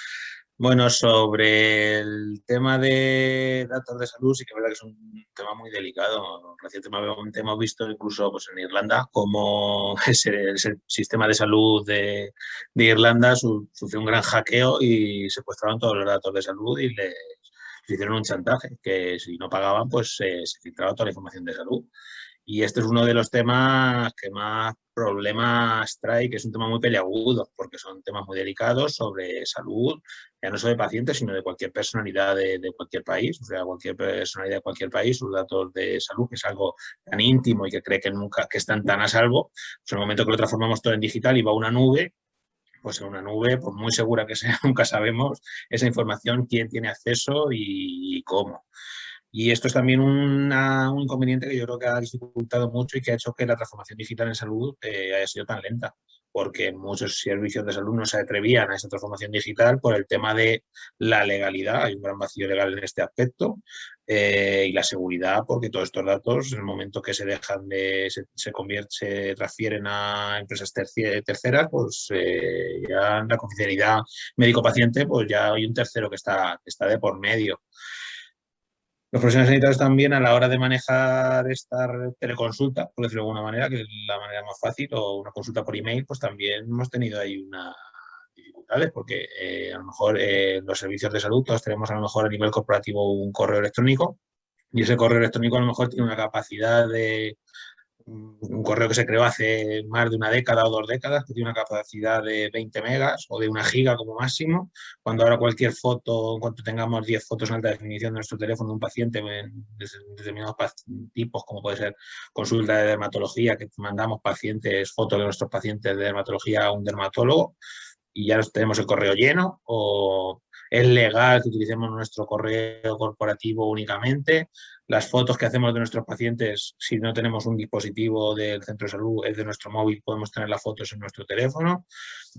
[SPEAKER 5] Bueno, sobre el tema de datos de salud, sí que es verdad que es un tema muy delicado. Recientemente hemos visto incluso pues, en Irlanda cómo el sistema de salud de Irlanda sufrió un gran hackeo y secuestraron todos los datos de salud y les hicieron un chantaje, que si no pagaban, pues se filtraba toda la información de salud. Y este es uno de los temas que más problemas trae, que es un tema muy peliagudo, porque son temas muy delicados sobre salud, ya no solo de pacientes, sino de cualquier personalidad de cualquier país, o sea, cualquier personalidad de cualquier país, sus datos de salud, que es algo tan íntimo y que cree que están tan a salvo, pues en el momento que lo transformamos todo en digital y va a una nube, pues en una nube, por muy segura que sea, nunca sabemos esa información, quién tiene acceso y cómo. Y esto es también un inconveniente que yo creo que ha dificultado mucho y que ha hecho que la transformación digital en salud haya sido tan lenta, porque muchos servicios de salud no se atrevían a esa transformación digital por el tema de la legalidad. Hay un gran vacío legal en este aspecto y la seguridad, porque todos estos datos, en el momento que se dejan se transfieren a empresas terceras, pues ya en la confidencialidad médico-paciente, pues ya hay un tercero que está de por medio. Los profesionales sanitarios también a la hora de manejar esta teleconsulta, por decirlo de alguna manera, que es la manera más fácil, o una consulta por email, pues también hemos tenido ahí unas dificultades, porque a lo mejor los servicios de salud, todos tenemos a lo mejor a nivel corporativo un correo electrónico, y ese correo electrónico a lo mejor tiene una capacidad de un correo que se creó hace más de una década o 2 décadas, que tiene una capacidad de 20 megas o de 1 giga como máximo, cuando ahora cualquier foto, en cuanto tengamos 10 fotos en alta definición de nuestro teléfono de un paciente en determinados tipos, como puede ser consulta de dermatología, que mandamos fotos de nuestros pacientes de dermatología a un dermatólogo, y ya tenemos el correo lleno, o es legal que utilicemos nuestro correo corporativo únicamente. Las fotos que hacemos de nuestros pacientes, si no tenemos un dispositivo del centro de salud, es de nuestro móvil, podemos tener las fotos en nuestro teléfono.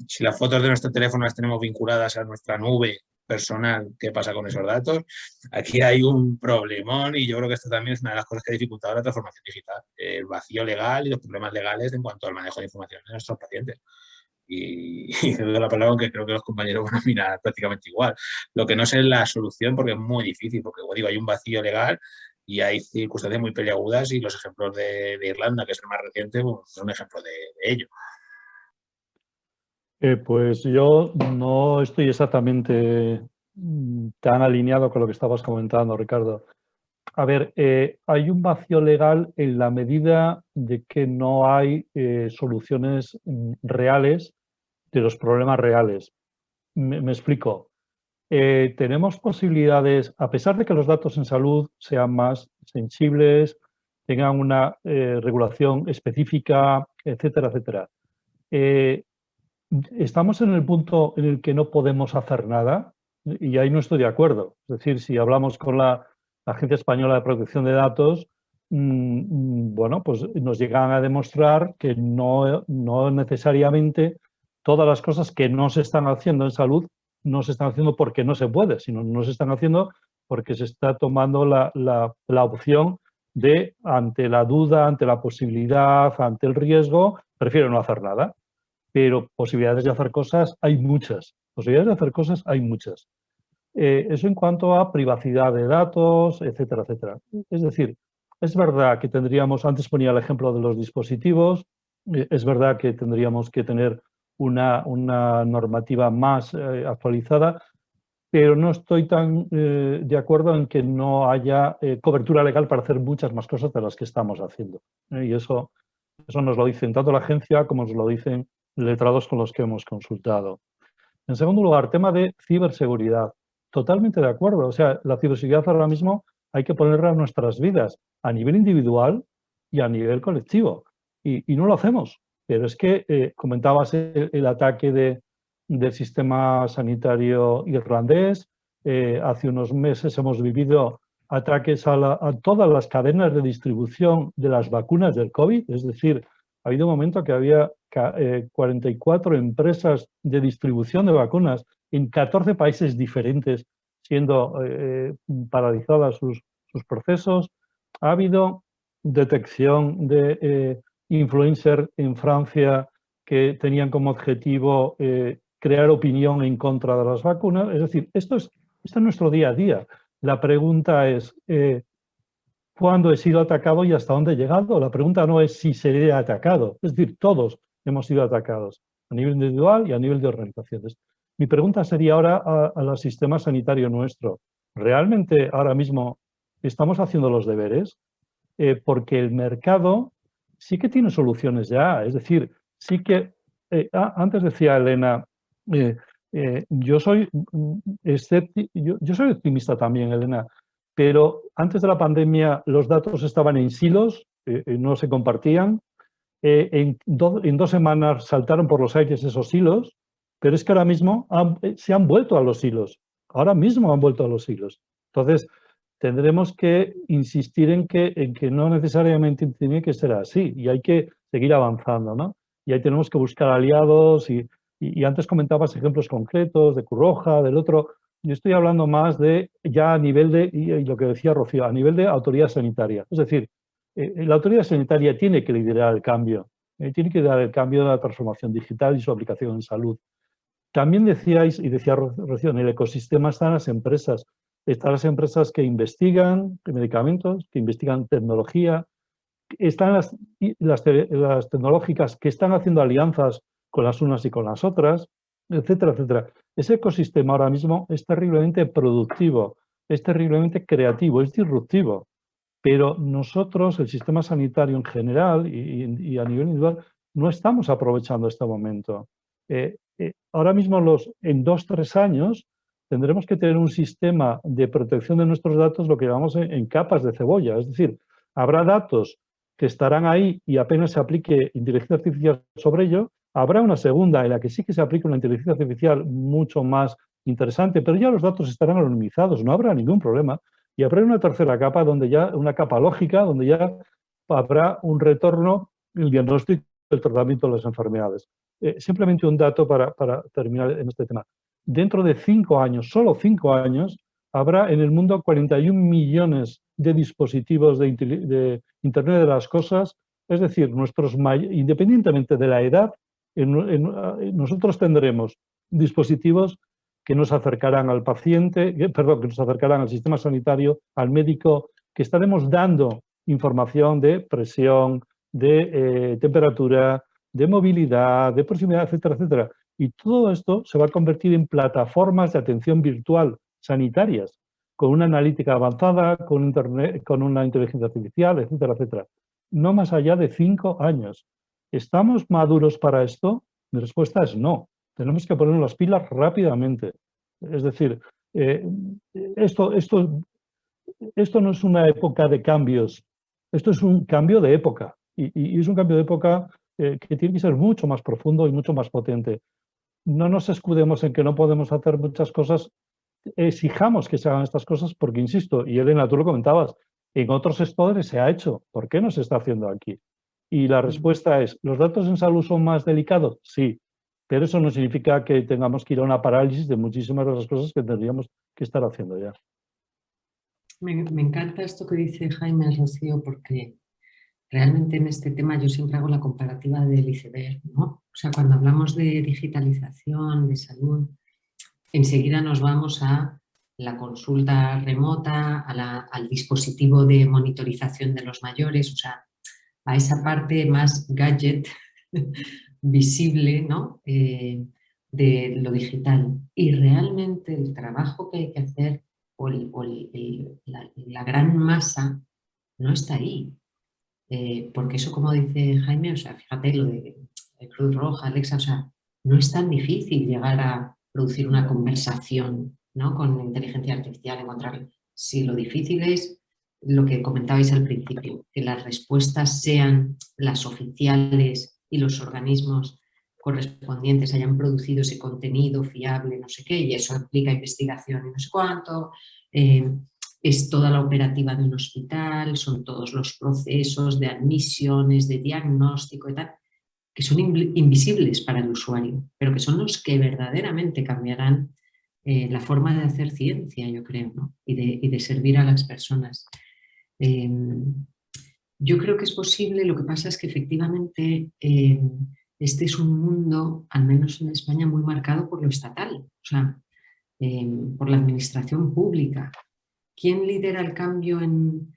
[SPEAKER 5] Si las fotos de nuestro teléfono las tenemos vinculadas a nuestra nube personal, ¿qué pasa con esos datos? Aquí hay un problemón y yo creo que esto también es una de las cosas que ha dificultado la transformación digital, el vacío legal y los problemas legales en cuanto al manejo de información de nuestros pacientes. Y doy la palabra, aunque creo que los compañeros van a mirar prácticamente igual. Lo que no sé es la solución, porque es muy difícil, porque como digo, hay un vacío legal y hay circunstancias muy peliagudas y los ejemplos de Irlanda, que es el más reciente, pues, son un ejemplo de ello.
[SPEAKER 3] Pues yo no estoy exactamente tan alineado con lo que estabas comentando, Ricardo. A ver, hay un vacío legal en la medida de que no hay soluciones reales de los problemas reales. Me explico. Tenemos posibilidades, a pesar de que los datos en salud sean más sensibles, tengan una regulación específica, etcétera, etcétera. Estamos en el punto en el que no podemos hacer nada y ahí no estoy de acuerdo. Es decir, si hablamos con la Agencia Española de Protección de Datos, bueno, pues nos llegan a demostrar que no necesariamente todas las cosas que no se están haciendo en salud no se están haciendo porque no se puede, sino no se están haciendo porque se está tomando la opción de, ante la duda, ante la posibilidad, ante el riesgo, prefiero no hacer nada. Pero posibilidades de hacer cosas hay muchas. Posibilidades de hacer cosas hay muchas. Eso en cuanto a privacidad de datos, etcétera, etcétera. Es decir, es verdad que tendríamos, antes ponía el ejemplo de los dispositivos, es verdad que tendríamos que tener una normativa más actualizada, pero no estoy tan de acuerdo en que no haya cobertura legal para hacer muchas más cosas de las que estamos haciendo. Y eso nos lo dicen tanto la agencia como nos lo dicen letrados con los que hemos consultado. En segundo lugar, tema de ciberseguridad. Totalmente de acuerdo. O sea, la ciberseguridad ahora mismo hay que ponerla en nuestras vidas a nivel individual y a nivel colectivo. Y no lo hacemos. Pero es que comentabas el ataque del sistema sanitario irlandés. Hace unos meses hemos vivido ataques a todas las cadenas de distribución de las vacunas del COVID. Es decir, Ha habido un momento que había 44 empresas de distribución de vacunas en 14 países diferentes, siendo paralizadas sus procesos. Ha habido detección de influencers en Francia que tenían como objetivo crear opinión en contra de las vacunas. Es decir, esto es nuestro día a día. La pregunta es, ¿cuándo he sido atacado y hasta dónde he llegado? La pregunta no es si seré atacado. Es decir, todos hemos sido atacados, a nivel individual y a nivel de organizaciones. Mi pregunta sería ahora al sistema sanitario nuestro. ¿Realmente ahora mismo estamos haciendo los deberes? Porque el mercado sí que tiene soluciones ya. Es decir, sí que... antes decía Elena, yo soy yo soy optimista también, Elena, pero antes de la pandemia los datos estaban en silos, no se compartían. En 2 semanas saltaron por los aires esos silos, pero es que ahora mismo se han vuelto a los silos. Ahora mismo han vuelto a los silos. Entonces, tendremos que insistir en que no necesariamente tiene que ser así y hay que seguir avanzando, ¿no? Y ahí tenemos que buscar aliados y antes comentabas ejemplos concretos de Cruz Roja, del otro. Yo estoy hablando más de ya a nivel de, y lo que decía Rocío, a nivel de autoridad sanitaria. Es decir, la autoridad sanitaria tiene que liderar el cambio, tiene que dar el cambio de la transformación digital y su aplicación en salud. También decíais, y decía Rocío, en el ecosistema están las empresas. Están las empresas que investigan medicamentos, que investigan tecnología. Están las tecnológicas que están haciendo alianzas con las unas y con las otras, etcétera, etcétera. Ese ecosistema ahora mismo es terriblemente productivo, es terriblemente creativo, es disruptivo. Pero nosotros, el sistema sanitario en general y a nivel individual, no estamos aprovechando este momento. Ahora mismo, en 2 o 3 años, tendremos que tener un sistema de protección de nuestros datos, lo que llamamos en capas de cebolla. Es decir, habrá datos que estarán ahí y apenas se aplique inteligencia artificial sobre ello. Habrá una segunda en la que sí que se aplique una inteligencia artificial mucho más interesante, pero ya los datos estarán anonimizados, no habrá ningún problema. Y habrá una tercera capa, una capa lógica, donde ya habrá un retorno, el diagnóstico y el tratamiento de las enfermedades. Simplemente un dato para terminar en este tema. Dentro de 5 años, solo 5 años, habrá en el mundo 41 millones de dispositivos de Internet de las Cosas. Es decir, independientemente de la edad, nosotros tendremos dispositivos que nos acercarán al paciente, que nos acercarán al sistema sanitario, al médico, que estaremos dando información de presión, de temperatura, de movilidad, de proximidad, etcétera, etcétera. Y todo esto se va a convertir en plataformas de atención virtual sanitarias, con una analítica avanzada, con internet, con una inteligencia artificial, etcétera, etcétera. No más allá de 5 años. ¿Estamos maduros para esto? Mi respuesta es no. Tenemos que ponernos las pilas rápidamente. Es decir, esto no es una época de cambios, esto es un cambio de época. Y es un cambio de época que tiene que ser mucho más profundo y mucho más potente. No nos escudemos en que no podemos hacer muchas cosas, exijamos que se hagan estas cosas porque, insisto, y Elena, tú lo comentabas, en otros sectores se ha hecho. ¿Por qué no se está haciendo aquí? Y la respuesta es, ¿los datos en salud son más delicados? Sí, pero eso no significa que tengamos que ir a una parálisis de muchísimas de las cosas que tendríamos que estar haciendo ya.
[SPEAKER 4] Me encanta esto que dice Jaime, Rocío, porque realmente en este tema yo siempre hago la comparativa del iceberg, ¿no? O sea, cuando hablamos de digitalización, de salud, enseguida nos vamos a la consulta remota, al dispositivo de monitorización de los mayores, o sea, a esa parte más gadget, visible, ¿no? De lo digital. Y realmente el trabajo que hay que hacer o la gran masa no está ahí. Porque eso, como dice Jaime, o sea, fíjate lo de Cruz Roja, Alexa, o sea, no es tan difícil llegar a producir una conversación, ¿no? Con inteligencia artificial, encontrarlo. Sí, lo difícil es lo que comentabais al principio, que las respuestas sean las oficiales y los organismos correspondientes hayan producido ese contenido fiable, no sé qué, y eso implica investigación y no sé cuánto. es toda la operativa de un hospital, son todos los procesos de admisiones, de diagnóstico y tal, que son invisibles para el usuario, pero que son los que verdaderamente cambiarán la forma de hacer ciencia, yo creo, ¿no? y de servir a las personas. Yo creo que es posible, lo que pasa es que efectivamente este es un mundo, al menos en España, muy marcado por lo estatal, o sea, por la administración pública. ¿Quién lidera el cambio en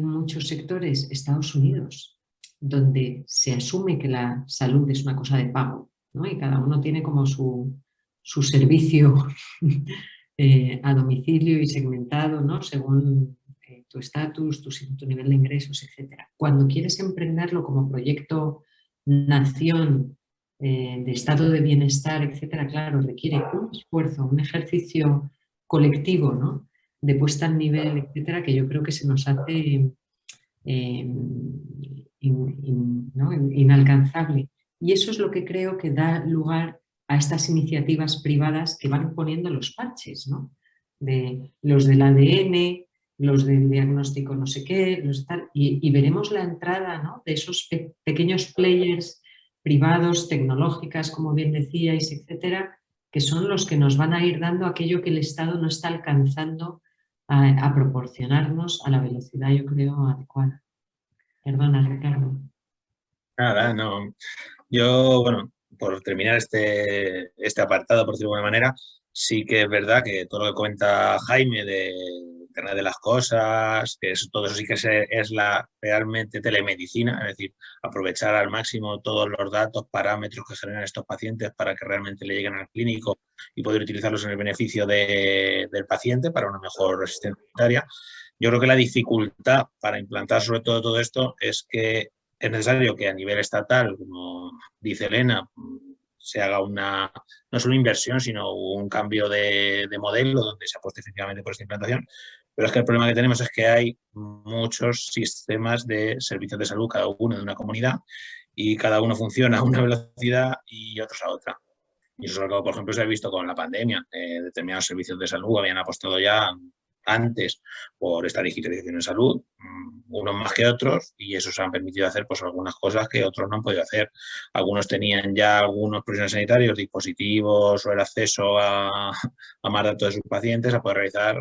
[SPEAKER 4] muchos sectores? Estados Unidos, donde se asume que la salud es una cosa de pago, ¿no? Y cada uno tiene como su servicio a domicilio y segmentado, ¿no? Según tu estatus, tu nivel de ingresos, etc. Cuando quieres emprenderlo como proyecto nación, de estado de bienestar, etc., claro, requiere un esfuerzo, un ejercicio colectivo, ¿no? De puesta al nivel, etcétera, que yo creo que se nos hace ¿no? Inalcanzable. Y eso es lo que creo que da lugar a estas iniciativas privadas que van poniendo los parches, ¿no? De los del ADN, los del diagnóstico no sé qué, los tal, y veremos la entrada, ¿no? De esos pequeños players privados, tecnológicas, como bien decíais, etcétera, que son los que nos van a ir dando aquello que el Estado no está alcanzando a proporcionarnos a la velocidad, yo creo, adecuada. Perdona, Ricardo.
[SPEAKER 5] Nada, no. Yo, bueno, por terminar este apartado, por decirlo de alguna manera, sí que es verdad que todo lo que comenta Jaime de Internet de las Cosas, que todo eso sí que es la realmente telemedicina, es decir, aprovechar al máximo todos los datos, parámetros que generan estos pacientes para que realmente le lleguen al clínico y poder utilizarlos en el beneficio del paciente para una mejor asistencia sanitaria. Yo creo que la dificultad para implantar sobre todo esto es que es necesario que a nivel estatal, como dice Elena, se haga no solo inversión, sino un cambio de modelo donde se apueste efectivamente por esta implantación. Pero es que el problema que tenemos es que hay muchos sistemas de servicios de salud, cada uno de una comunidad, y cada uno funciona a una velocidad y otros a otra. Y eso es algo, por ejemplo, se ha visto con la pandemia. Determinados servicios de salud habían apostado ya antes por esta digitalización en salud, unos más que otros, y eso se han permitido hacer pues algunas cosas que otros no han podido hacer. Algunos tenían ya, algunos profesionales sanitarios, dispositivos o el acceso a más datos de sus pacientes, a poder realizar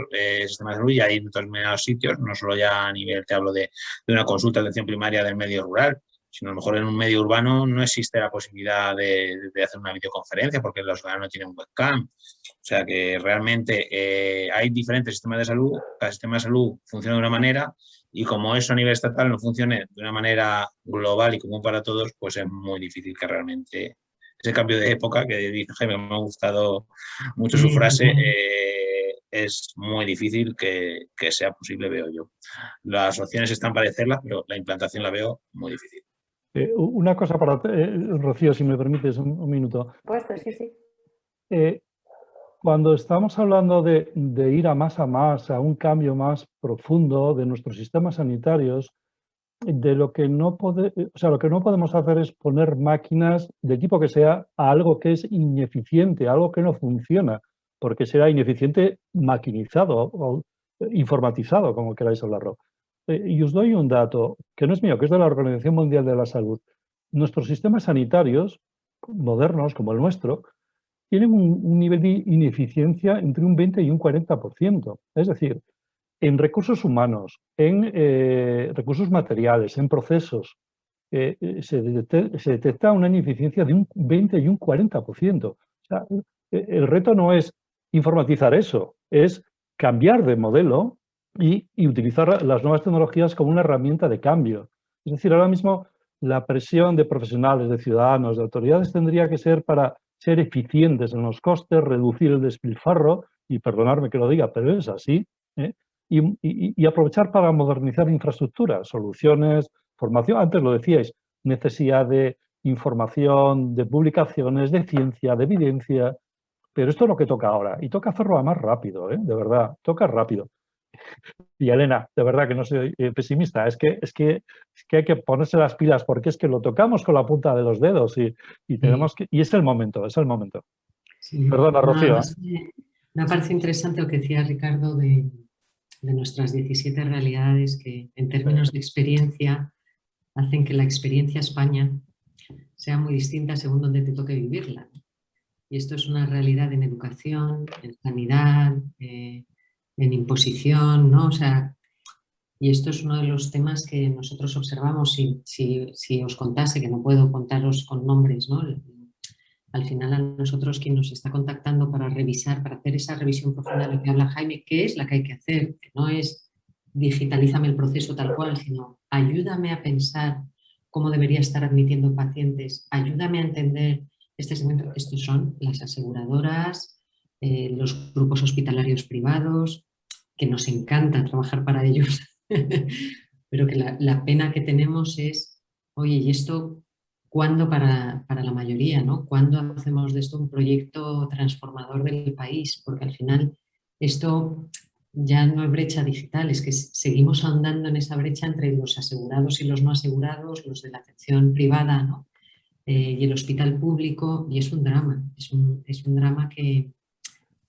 [SPEAKER 5] sistemas de salud, y hay en determinados sitios, no solo ya a nivel, te hablo de una consulta de atención primaria del medio rural, sino a lo mejor en un medio urbano no existe la posibilidad de hacer una videoconferencia porque los ciudadanos no tienen webcam. O sea que realmente hay diferentes sistemas de salud, cada sistema de salud funciona de una manera, y como eso a nivel estatal no funcione de una manera global y común para todos, pues es muy difícil que realmente ese cambio de época, que dice Jaime, me ha gustado mucho su frase, es muy difícil que sea posible, veo yo. Las opciones están para hacerlas, pero la implantación la veo muy difícil.
[SPEAKER 3] Una cosa para Rocío, si me permites un minuto.
[SPEAKER 2] Pues sí, sí.
[SPEAKER 3] Cuando estamos hablando de ir a más, a un cambio más profundo de nuestros sistemas sanitarios, de lo que no podemos hacer es poner máquinas de tipo que sea a algo que es ineficiente, algo que no funciona, porque será ineficiente maquinizado o informatizado, como queráis hablarlo. Y os doy un dato que no es mío, que es de la Organización Mundial de la Salud. Nuestros sistemas sanitarios modernos, como el nuestro, tienen un nivel de ineficiencia entre un 20 y un 40%. Es decir, en recursos humanos, en recursos materiales, en procesos, se detecta una ineficiencia de un 20 y un 40%. O sea, el reto no es informatizar eso, es cambiar de modelo y utilizar las nuevas tecnologías como una herramienta de cambio. Es decir, ahora mismo la presión de profesionales, de ciudadanos, de autoridades tendría que ser para ser eficientes en los costes, reducir el despilfarro, y perdonadme que lo diga, pero es así, y aprovechar para modernizar infraestructuras, soluciones, formación. Antes lo decíais, necesidad de información, de publicaciones, de ciencia, de evidencia, pero esto es lo que toca ahora, y toca hacerlo más rápido, de verdad, toca rápido. Y Elena, de verdad que no soy pesimista, es que hay que ponerse las pilas, porque es que lo tocamos con la punta de los dedos y tenemos que, y es el momento, es el momento. Sí. Perdona, Rocío.
[SPEAKER 4] Me parece interesante lo que decía Ricardo de de nuestras 17 realidades que en términos de experiencia hacen que la experiencia España sea muy distinta según donde te toque vivirla. Y esto es una realidad en educación, en sanidad, en imposición, ¿no? O sea, y esto es uno de los temas que nosotros observamos. Si os contase, que no puedo contaros con nombres, ¿no? Al final a nosotros quien nos está contactando para revisar, para hacer esa revisión profunda de lo que habla Jaime, que es la que hay que hacer, que no es digitalízame el proceso tal cual, sino ayúdame a pensar cómo debería estar admitiendo pacientes, ayúdame a entender este segmento. Estos son las aseguradoras, los grupos hospitalarios privados, que nos encanta trabajar para ellos, pero que la pena que tenemos es, oye, ¿y esto cuándo para la mayoría, ¿no? ¿Cuándo hacemos de esto un proyecto transformador del país? Porque al final esto ya no es brecha digital, es que seguimos ahondando en esa brecha entre los asegurados y los no asegurados, los de la atención privada, ¿no? Y el hospital público, y es un drama, es un drama que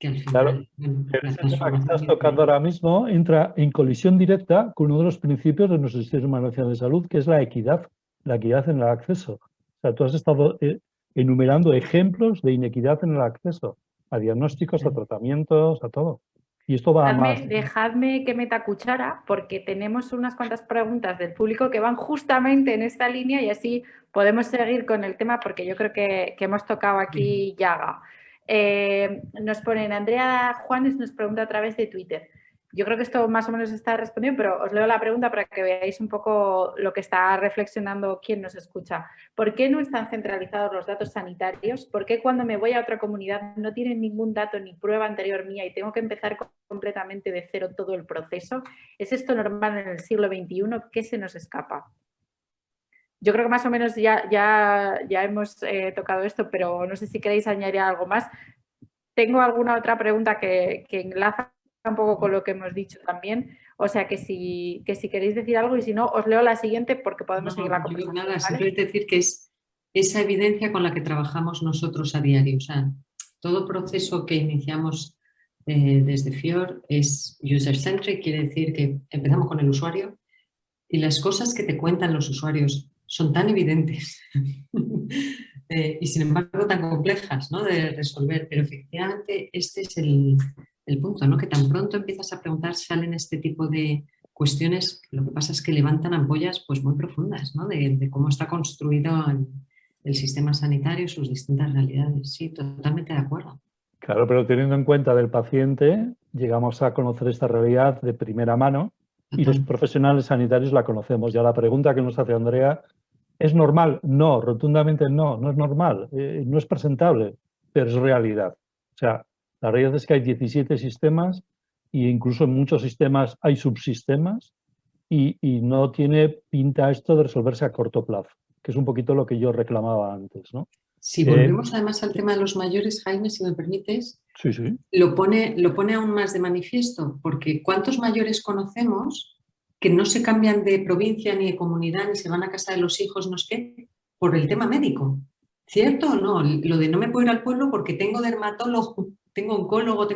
[SPEAKER 4] al final...
[SPEAKER 3] Claro,
[SPEAKER 4] bueno,
[SPEAKER 3] pero
[SPEAKER 4] la
[SPEAKER 3] ese tema que
[SPEAKER 4] transformación
[SPEAKER 3] estás tocando ahora mismo entra en colisión directa con uno de los principios de nuestro Sistema Nacional de Salud, que es la equidad en el acceso. O sea, tú has estado enumerando ejemplos de inequidad en el acceso a diagnósticos, a tratamientos, a todo. Y esto va a más.
[SPEAKER 2] Dejadme que meta cuchara, porque tenemos unas cuantas preguntas del público que van justamente en esta línea y así podemos seguir con el tema, porque yo creo que hemos tocado aquí llaga. Nos ponen, Andrea Juanes nos pregunta a través de Twitter. Yo creo que esto más o menos está respondido, pero os leo la pregunta para que veáis un poco lo que está reflexionando quien nos escucha. ¿Por qué no están centralizados los datos sanitarios? ¿Por qué cuando me voy a otra comunidad no tienen ningún dato ni prueba anterior mía y tengo que empezar completamente de cero todo el proceso? ¿Es esto normal en el siglo XXI? ¿Qué se nos escapa? Yo creo que más o menos ya hemos tocado esto, pero no sé si queréis añadir algo más. Tengo alguna otra pregunta que enlaza un poco con lo que hemos dicho también. O sea que si queréis decir algo y si no, os leo la siguiente porque podemos seguir la conversación.
[SPEAKER 4] Nada,
[SPEAKER 2] ¿vale?
[SPEAKER 4] simplemente decir que es esa evidencia con la que trabajamos nosotros a diario. O sea, todo proceso que iniciamos desde FIOR es user-centric, quiere decir que empezamos con el usuario y las cosas que te cuentan los usuarios son tan evidentes y sin embargo tan complejas, ¿no?, de resolver. Pero efectivamente este es el punto, ¿no?, que tan pronto empiezas a preguntar salen este tipo de cuestiones. Lo que pasa es que levantan ampollas pues muy profundas, ¿no?, de cómo está construido el sistema sanitario, sus distintas realidades. Sí, totalmente de acuerdo.
[SPEAKER 3] Claro, pero teniendo en cuenta del paciente, llegamos a conocer esta realidad de primera mano y los profesionales sanitarios la conocemos. Ya la pregunta que nos hace Andrea, ¿es normal? No, rotundamente no, no es normal, no es presentable, pero es realidad. O sea, la realidad es que hay 17 sistemas e incluso en muchos sistemas hay subsistemas y no tiene pinta esto de resolverse a corto plazo, que es un poquito lo que yo reclamaba antes, ¿no?
[SPEAKER 4] Si volvemos además al tema de los mayores, Jaime, si me permites,
[SPEAKER 3] sí, sí.
[SPEAKER 4] lo pone aún más de manifiesto, porque ¿cuántos mayores conocemos que no se cambian de provincia ni de comunidad ni se van a casa de los hijos, no sé qué, por el tema médico? ¿Cierto o no? Lo de no me puedo ir al pueblo porque tengo dermatólogo, tengo oncólogo,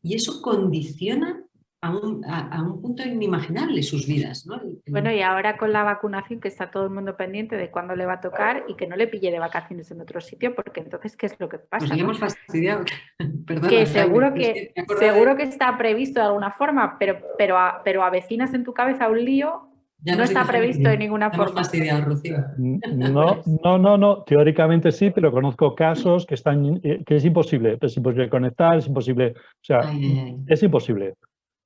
[SPEAKER 4] y eso condiciona a un punto inimaginable sus vidas, ¿no?
[SPEAKER 2] Bueno, y ahora con la vacunación, que está todo el mundo pendiente de cuándo le va a tocar y que no le pille de vacaciones en otro sitio, porque entonces, ¿qué es lo que pasa?
[SPEAKER 4] Pues le hemos fastidiado. Perdona,
[SPEAKER 2] que seguro
[SPEAKER 4] Jaime,
[SPEAKER 2] que está previsto de alguna forma, pero avecinas en tu cabeza un lío, no está previsto de ninguna forma.
[SPEAKER 4] Hemos fastidiado, Rocío.
[SPEAKER 3] No. Teóricamente sí, pero conozco casos que es imposible. Es imposible conectar, es imposible. O sea, es imposible.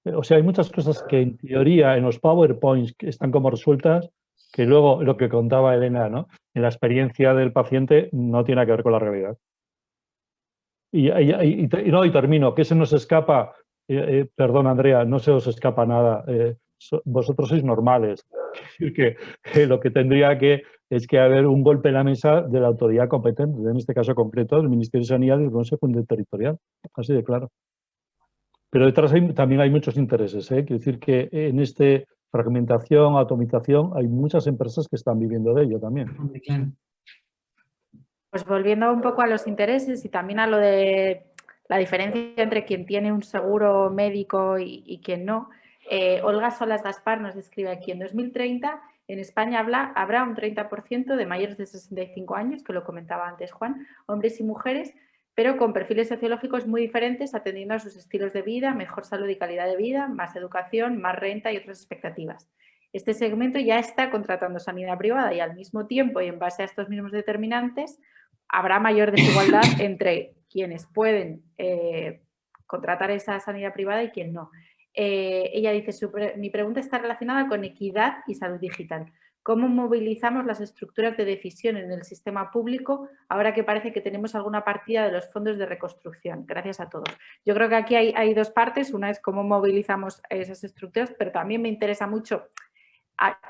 [SPEAKER 3] O sea, hay muchas cosas que en teoría en los PowerPoints están como resueltas, que luego lo que contaba Elena, ¿no?, en la experiencia del paciente no tiene que ver con la realidad. Y termino, ¿qué se nos escapa? Perdón, Andrea, no se os escapa nada. Vosotros sois normales. Es decir, que lo que tendría es que haber un golpe en la mesa de la autoridad competente, en este caso concreto, del Ministerio de Sanidad y del Consejo Interterritorial. Así de claro. Pero detrás también hay muchos intereses. Quiero decir que en esta fragmentación, atomización, hay muchas empresas que están viviendo de ello también.
[SPEAKER 4] Claro.
[SPEAKER 2] Pues volviendo un poco a los intereses y también a lo de la diferencia entre quien tiene un seguro médico y quien no, Olga Solas Gaspar nos describe aquí: en 2030 en España habrá un 30% de mayores de 65 años, que lo comentaba antes Juan, hombres y mujeres, pero con perfiles sociológicos muy diferentes, atendiendo a sus estilos de vida, mejor salud y calidad de vida, más educación, más renta y otras expectativas. Este segmento ya está contratando sanidad privada y al mismo tiempo, y en base a estos mismos determinantes, habrá mayor desigualdad entre quienes pueden contratar esa sanidad privada y quien no. Ella dice, mi pregunta está relacionada con equidad y salud digital. ¿Cómo movilizamos las estructuras de decisión en el sistema público ahora que parece que tenemos alguna partida de los fondos de reconstrucción? Gracias a todos. Yo creo que aquí hay dos partes. Una es cómo movilizamos esas estructuras, pero también me interesa mucho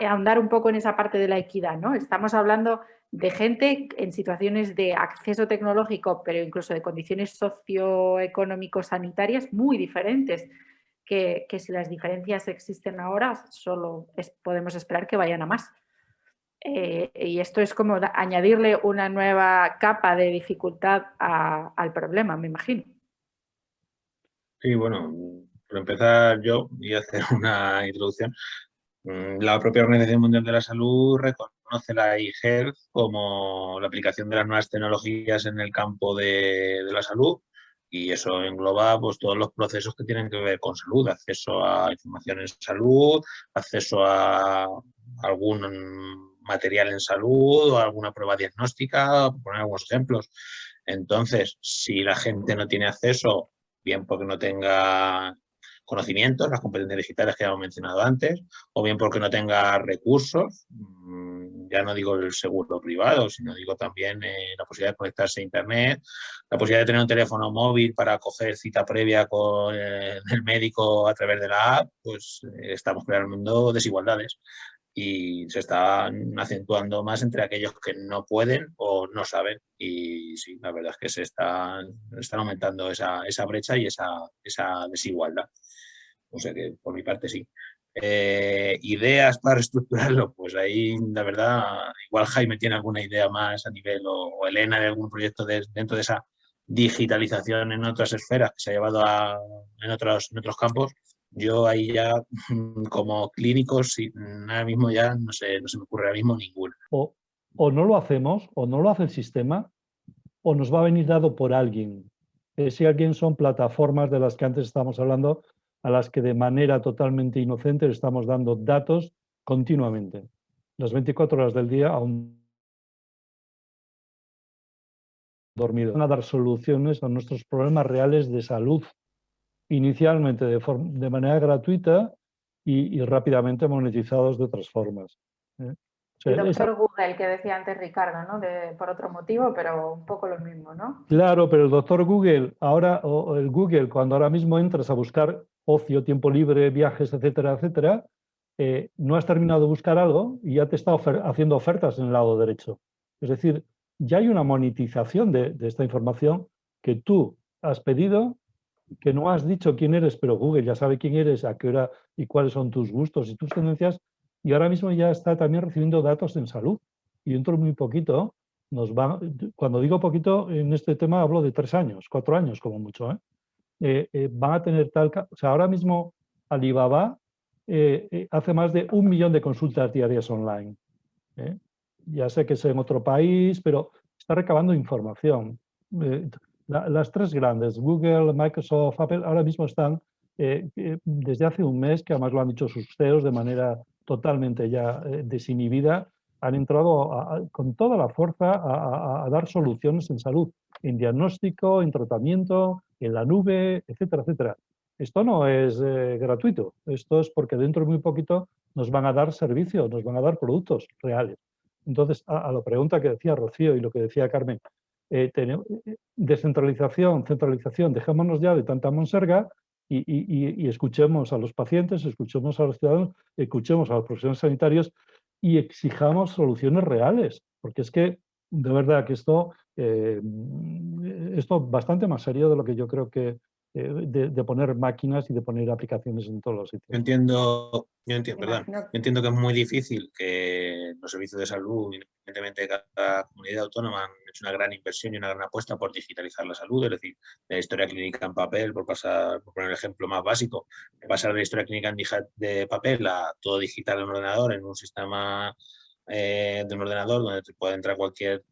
[SPEAKER 2] ahondar un poco en esa parte de la equidad, ¿no? Estamos hablando de gente en situaciones de acceso tecnológico, pero incluso de condiciones socioeconómico-sanitarias muy diferentes, que si las diferencias existen ahora, solo podemos esperar que vayan a más. Y esto es como añadirle una nueva capa de dificultad al problema, me imagino.
[SPEAKER 5] Sí, bueno, por empezar yo y hacer una introducción. La propia Organización Mundial de la Salud reconoce la e-health como la aplicación de las nuevas tecnologías en el campo de la salud, y eso engloba pues, todos los procesos que tienen que ver con salud, acceso a información en salud, acceso a algún material en salud o alguna prueba diagnóstica, por poner algunos ejemplos. Entonces, si la gente no tiene acceso, bien porque no tenga conocimientos, las competencias digitales que hemos mencionado antes, o bien porque no tenga recursos, ya no digo el seguro privado, sino digo también la posibilidad de conectarse a Internet, la posibilidad de tener un teléfono móvil para coger cita previa con el médico a través de la app, pues estamos creando desigualdades y se están acentuando más entre aquellos que no pueden o no saben. Y sí, la verdad es que se están aumentando esa brecha y esa desigualdad. O sea que por mi parte sí. Ideas para reestructurarlo, pues ahí la verdad, igual Jaime tiene alguna idea más a nivel, o Elena de algún proyecto dentro de esa digitalización en otras esferas que se ha llevado en otros campos. Yo ahí ya, como clínico, sí, ahora mismo ya no se me ocurre ahora mismo ninguna.
[SPEAKER 3] O no lo hacemos, o no lo hace el sistema, o nos va a venir dado por alguien. Si alguien son plataformas de las que antes estábamos hablando, a las que de manera totalmente inocente le estamos dando datos continuamente. Las 24 horas del día aún dormido. Van a dar soluciones a nuestros problemas reales de salud, inicialmente de manera gratuita y rápidamente monetizados de otras formas. O sea,
[SPEAKER 2] el doctor Google, que decía antes Ricardo, ¿no? Por otro motivo, pero un poco lo mismo, ¿no?
[SPEAKER 3] Claro, pero el doctor Google, ahora, o el Google, cuando ahora mismo entras a buscar ocio, tiempo libre, viajes, etcétera, etcétera, no has terminado de buscar algo y ya te está haciendo ofertas en el lado derecho. Es decir, ya hay una monetización de esta información que tú has pedido, que no has dicho quién eres, pero Google ya sabe quién eres, a qué hora y cuáles son tus gustos y tus tendencias, y ahora mismo ya está también recibiendo datos en salud. Y dentro de muy poquito, cuando digo poquito, en este tema hablo de 3 años, 4 años como mucho, van a tener o sea, ahora mismo Alibaba hace más de 1 millón de consultas diarias online. Ya sé que es en otro país, pero está recabando información. Las tres grandes, Google, Microsoft, Apple, ahora mismo están, desde hace un mes, que además lo han dicho sus CEOs de manera totalmente ya desinhibida, han entrado con toda la fuerza a dar soluciones en salud, en diagnóstico, en tratamiento, en la nube, etcétera, etcétera. Esto no es gratuito, esto es porque dentro de muy poquito nos van a dar servicios, nos van a dar productos reales. Entonces, a la pregunta que decía Rocío y lo que decía Carmen, descentralización, centralización, dejémonos ya de tanta monserga y escuchemos a los pacientes, escuchemos a los ciudadanos, escuchemos a los profesionales sanitarios y exijamos soluciones reales, porque es que de verdad que esto es bastante más serio de lo que yo creo que de poner máquinas y de poner aplicaciones en todos los sitios.
[SPEAKER 5] Yo entiendo,
[SPEAKER 2] Imagino.
[SPEAKER 5] yo entiendo que es muy difícil que los servicios de salud, independientemente de cada comunidad autónoma, han hecho una gran inversión y una gran apuesta por digitalizar la salud, es decir, de la historia clínica en papel, por poner el ejemplo más básico, de pasar de la historia clínica de papel a todo digital en un ordenador, en un sistema de un ordenador donde te puede entrar cualquier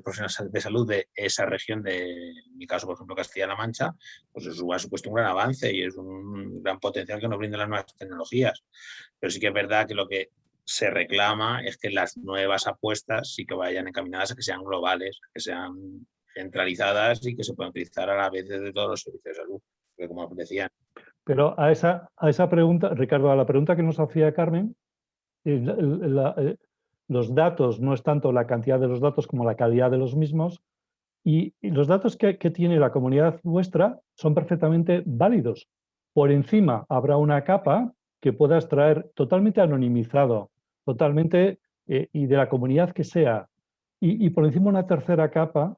[SPEAKER 5] profesional de salud de esa región, en mi caso, por ejemplo, Castilla-La Mancha, pues eso ha supuesto un gran avance y es un gran potencial que nos brindan las nuevas tecnologías. Pero sí que es verdad que lo que se reclama es que las nuevas apuestas sí que vayan encaminadas a que sean globales, que sean centralizadas y que se puedan utilizar a la vez desde todos los servicios de salud, que como decían.
[SPEAKER 3] Pero a esa pregunta, Ricardo, a la pregunta que nos hacía Carmen, los datos no es tanto la cantidad de los datos como la calidad de los mismos, y los datos que tiene la comunidad vuestra son perfectamente válidos. Por encima habrá una capa que pueda extraer totalmente anonimizado, totalmente, y de la comunidad que sea, y por encima una tercera capa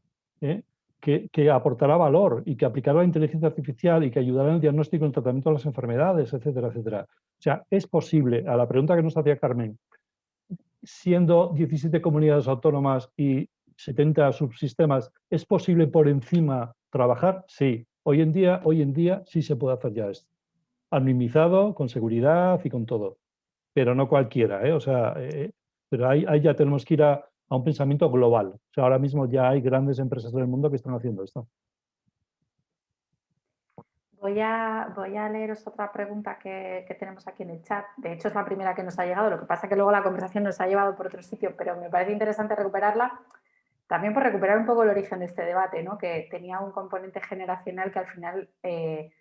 [SPEAKER 3] que aportará valor y que aplicará la inteligencia artificial y que ayudará en el diagnóstico y el tratamiento de las enfermedades, etcétera, etcétera. O sea, es posible, a la pregunta que nos hacía Carmen, siendo 17 comunidades autónomas y 70 subsistemas, ¿es posible por encima trabajar? Sí. Hoy en día sí se puede hacer ya esto. Anonimizado, con seguridad y con todo. Pero no cualquiera, ¿eh? O sea, pero ahí ya tenemos que ir a un pensamiento global. O sea, ahora mismo ya hay grandes empresas del mundo que están haciendo esto.
[SPEAKER 2] Voy a leeros otra pregunta que tenemos aquí en el chat. De hecho, es la primera que nos ha llegado. Lo que pasa es que luego la conversación nos ha llevado por otro sitio, pero me parece interesante recuperarla, también por recuperar un poco el origen de este debate, ¿no? Que tenía un componente generacional que al final se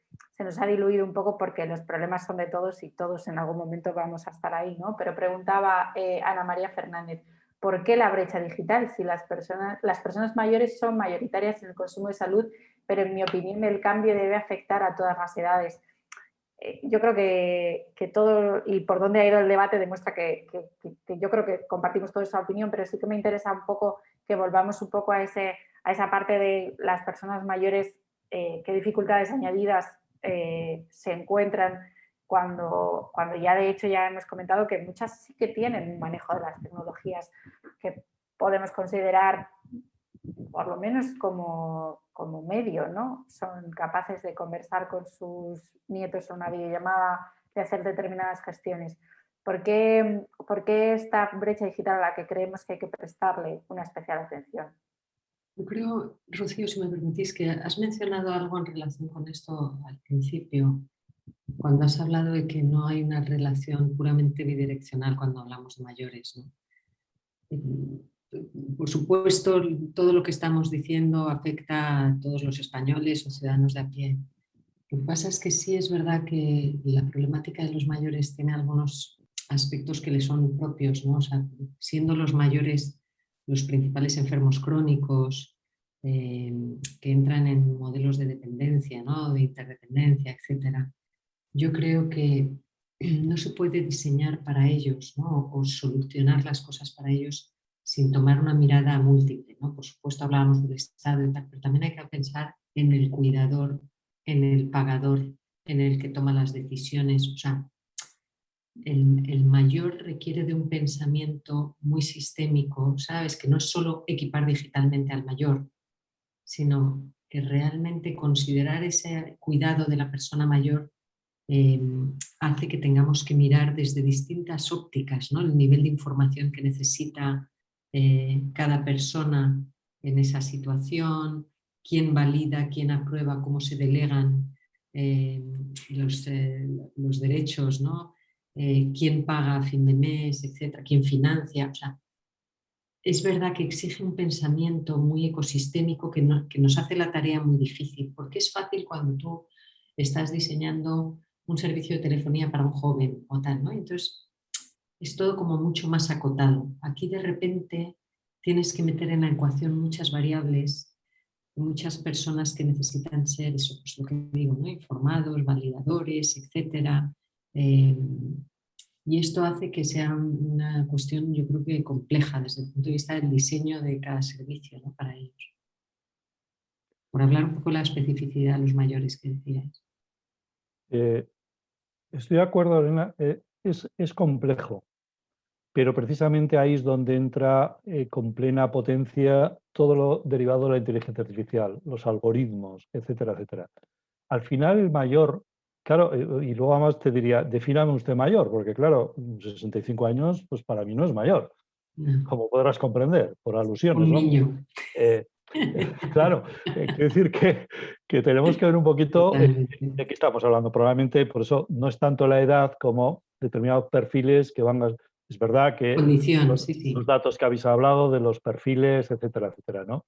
[SPEAKER 2] nos ha diluido un poco porque los problemas son de todos y todos en algún momento vamos a estar ahí, ¿no? Pero preguntaba Ana María Fernández, ¿por qué la brecha digital? Si las personas mayores son mayoritarias en el consumo de salud, pero en mi opinión el cambio debe afectar a todas las edades. Yo creo que todo, y por dónde ha ido el debate, demuestra que yo creo que compartimos toda esa opinión, pero sí que me interesa un poco que volvamos un poco a esa parte de las personas mayores, qué dificultades añadidas se encuentran cuando ya de hecho ya hemos comentado que muchas sí que tienen un manejo de las tecnologías que podemos considerar por lo menos como medio, ¿no? Son capaces de conversar con sus nietos en una videollamada, de hacer determinadas gestiones. ¿Por qué esta brecha digital a la que creemos que hay que prestarle una especial atención?
[SPEAKER 4] Yo creo, Rocío, si me permitís, que has mencionado algo en relación con esto al principio, cuando has hablado de que no hay una relación puramente bidireccional cuando hablamos de mayores, ¿no? Por supuesto, todo lo que estamos diciendo afecta a todos los españoles o ciudadanos de a pie. Lo que pasa es que sí es verdad que la problemática de los mayores tiene algunos aspectos que le son propios, ¿no? O sea, siendo los mayores los principales enfermos crónicos que entran en modelos de dependencia, ¿no? De interdependencia, etc. Yo creo que no se puede diseñar para ellos, ¿no? O solucionar las cosas para ellos sin tomar una mirada múltiple, ¿no? Por supuesto hablábamos del Estado y tal, pero también hay que pensar en el cuidador, en el pagador, en el que toma las decisiones. O sea, el mayor requiere de un pensamiento muy sistémico, ¿sabes? Que no es solo equipar digitalmente al mayor, sino que realmente considerar ese cuidado de la persona mayor hace que tengamos que mirar desde distintas ópticas, ¿no? El nivel de información que necesita cada persona en esa situación, quién valida, quién aprueba, cómo se delegan los derechos, ¿no? Quién paga a fin de mes, etcétera, quién financia. O sea, es verdad que exige un pensamiento muy ecosistémico que nos hace la tarea muy difícil, porque es fácil cuando tú estás diseñando un servicio de telefonía para un joven o tal, ¿no? Entonces, es todo como mucho más acotado. Aquí de repente tienes que meter en la ecuación muchas variables, muchas personas que necesitan ser, eso pues lo que digo, ¿no? Informados, validadores, etcétera. Y esto hace que sea una cuestión, yo creo que compleja desde el punto de vista del diseño de cada servicio, ¿no? Para ellos. por hablar un poco de la especificidad de los mayores que decíais.
[SPEAKER 3] Estoy de acuerdo, Elena, es complejo, pero precisamente ahí es donde entra con plena potencia todo lo derivado de la inteligencia artificial, los algoritmos, etcétera, etcétera. Al final el mayor, claro, y luego además te diría, defíname usted mayor, porque claro, 65 años, pues para mí no es mayor, como podrás comprender, por alusiones,
[SPEAKER 4] Un
[SPEAKER 3] ¿no?
[SPEAKER 4] niño.
[SPEAKER 3] Claro, quiero decir que tenemos que ver un poquito de qué estamos hablando. Probablemente por eso no es tanto la edad como determinados perfiles que van a... Es verdad que
[SPEAKER 4] Condición, sí.
[SPEAKER 3] los datos que habéis hablado de los perfiles, etcétera, etcétera, ¿no?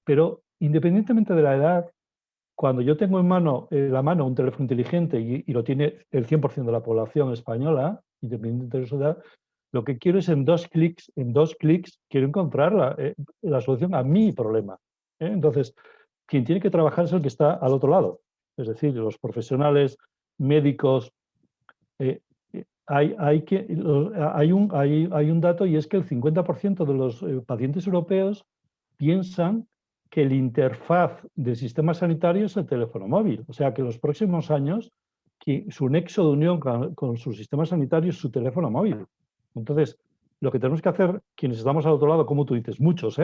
[SPEAKER 3] Pero independientemente de la edad, cuando yo tengo en la mano un teléfono inteligente y lo tiene el 100% de la población española, independientemente de su edad, lo que quiero es en dos clics quiero encontrar la solución a mi problema. Entonces, quien tiene que trabajar es el que está al otro lado. Es decir, los profesionales, médicos. Hay un dato y es que el 50% de los pacientes europeos piensan que el interfaz del sistema sanitario es el teléfono móvil. O sea que en los próximos años su nexo de unión con su sistema sanitario es su teléfono móvil. Entonces, lo que tenemos que hacer, quienes estamos al otro lado, como tú dices, muchos,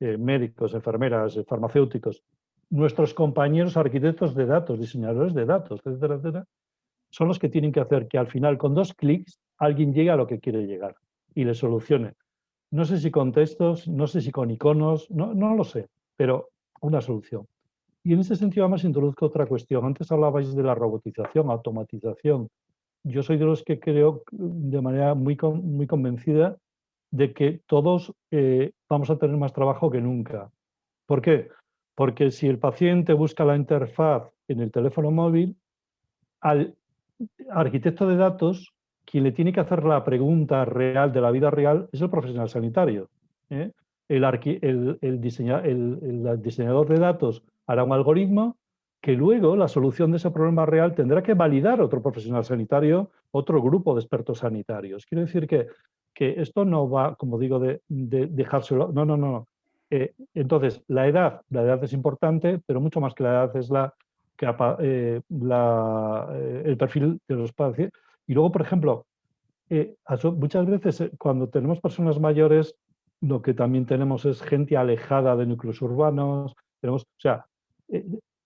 [SPEAKER 3] médicos, enfermeras, farmacéuticos, nuestros compañeros arquitectos de datos, diseñadores de datos, etcétera, etcétera, son los que tienen que hacer que al final, con 2 clics, alguien llegue a lo que quiere llegar y le solucione. No sé si con textos, no sé si con iconos, no lo sé, pero una solución. Y en ese sentido, además, introduzco otra cuestión. Antes hablabais de la robotización, automatización. Yo soy de los que creo, de manera muy convencida, de que todos vamos a tener más trabajo que nunca. ¿Por qué? Porque si el paciente busca la interfaz en el teléfono móvil, al arquitecto de datos, quien le tiene que hacer la pregunta real de la vida real es el profesional sanitario. El diseñador de datos hará un algoritmo que luego la solución de ese problema real tendrá que validar otro profesional sanitario, otro grupo de expertos sanitarios. Quiero decir que esto no va, como digo, de dejárselo. No. Entonces, la edad es importante, pero mucho más que la edad es el perfil de los pacientes. Y luego, por ejemplo, muchas veces cuando tenemos personas mayores, lo que también tenemos es gente alejada de núcleos urbanos.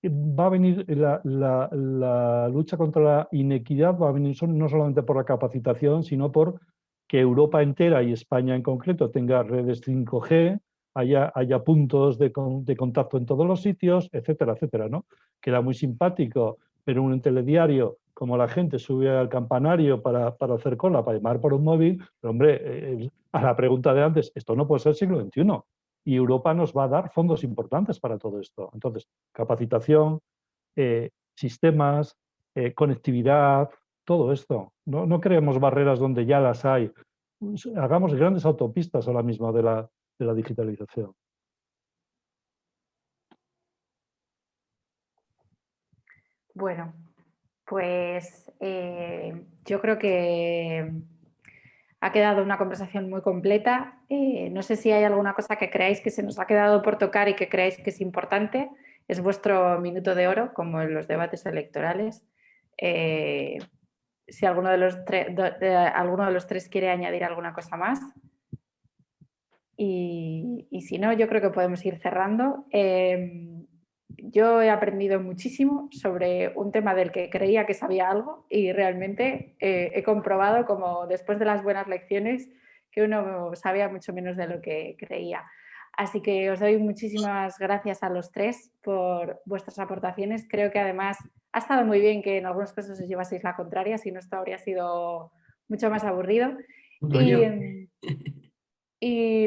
[SPEAKER 3] Va a venir la lucha contra la inequidad, va a venir no solamente por la capacitación, sino por que Europa entera y España en concreto tenga redes 5G, haya puntos de contacto en todos los sitios, etcétera, etcétera, ¿no? Queda muy simpático, pero un telediario, como la gente sube al campanario para hacer cola, para llamar por un móvil, pero hombre, a la pregunta de antes, esto no puede ser siglo XXI. Y Europa nos va a dar fondos importantes para todo esto. Entonces, capacitación, sistemas, conectividad, todo esto. No creemos barreras donde ya las hay. Hagamos grandes autopistas ahora mismo de la digitalización.
[SPEAKER 2] Bueno, pues yo creo que ha quedado una conversación muy completa. No sé si hay alguna cosa que creáis que se nos ha quedado por tocar y que creáis que es importante. Es vuestro minuto de oro, como en los debates electorales. Si alguno de los tres quiere añadir alguna cosa más. Y si no, yo creo que podemos ir cerrando. Yo he aprendido muchísimo sobre un tema del que creía que sabía algo y realmente he comprobado, como después de las buenas lecciones, que uno sabía mucho menos de lo que creía. Así que os doy muchísimas gracias a los tres por vuestras aportaciones. Creo que además ha estado muy bien que en algunos casos os llevaseis la contraria, si no esto habría sido mucho más aburrido. Y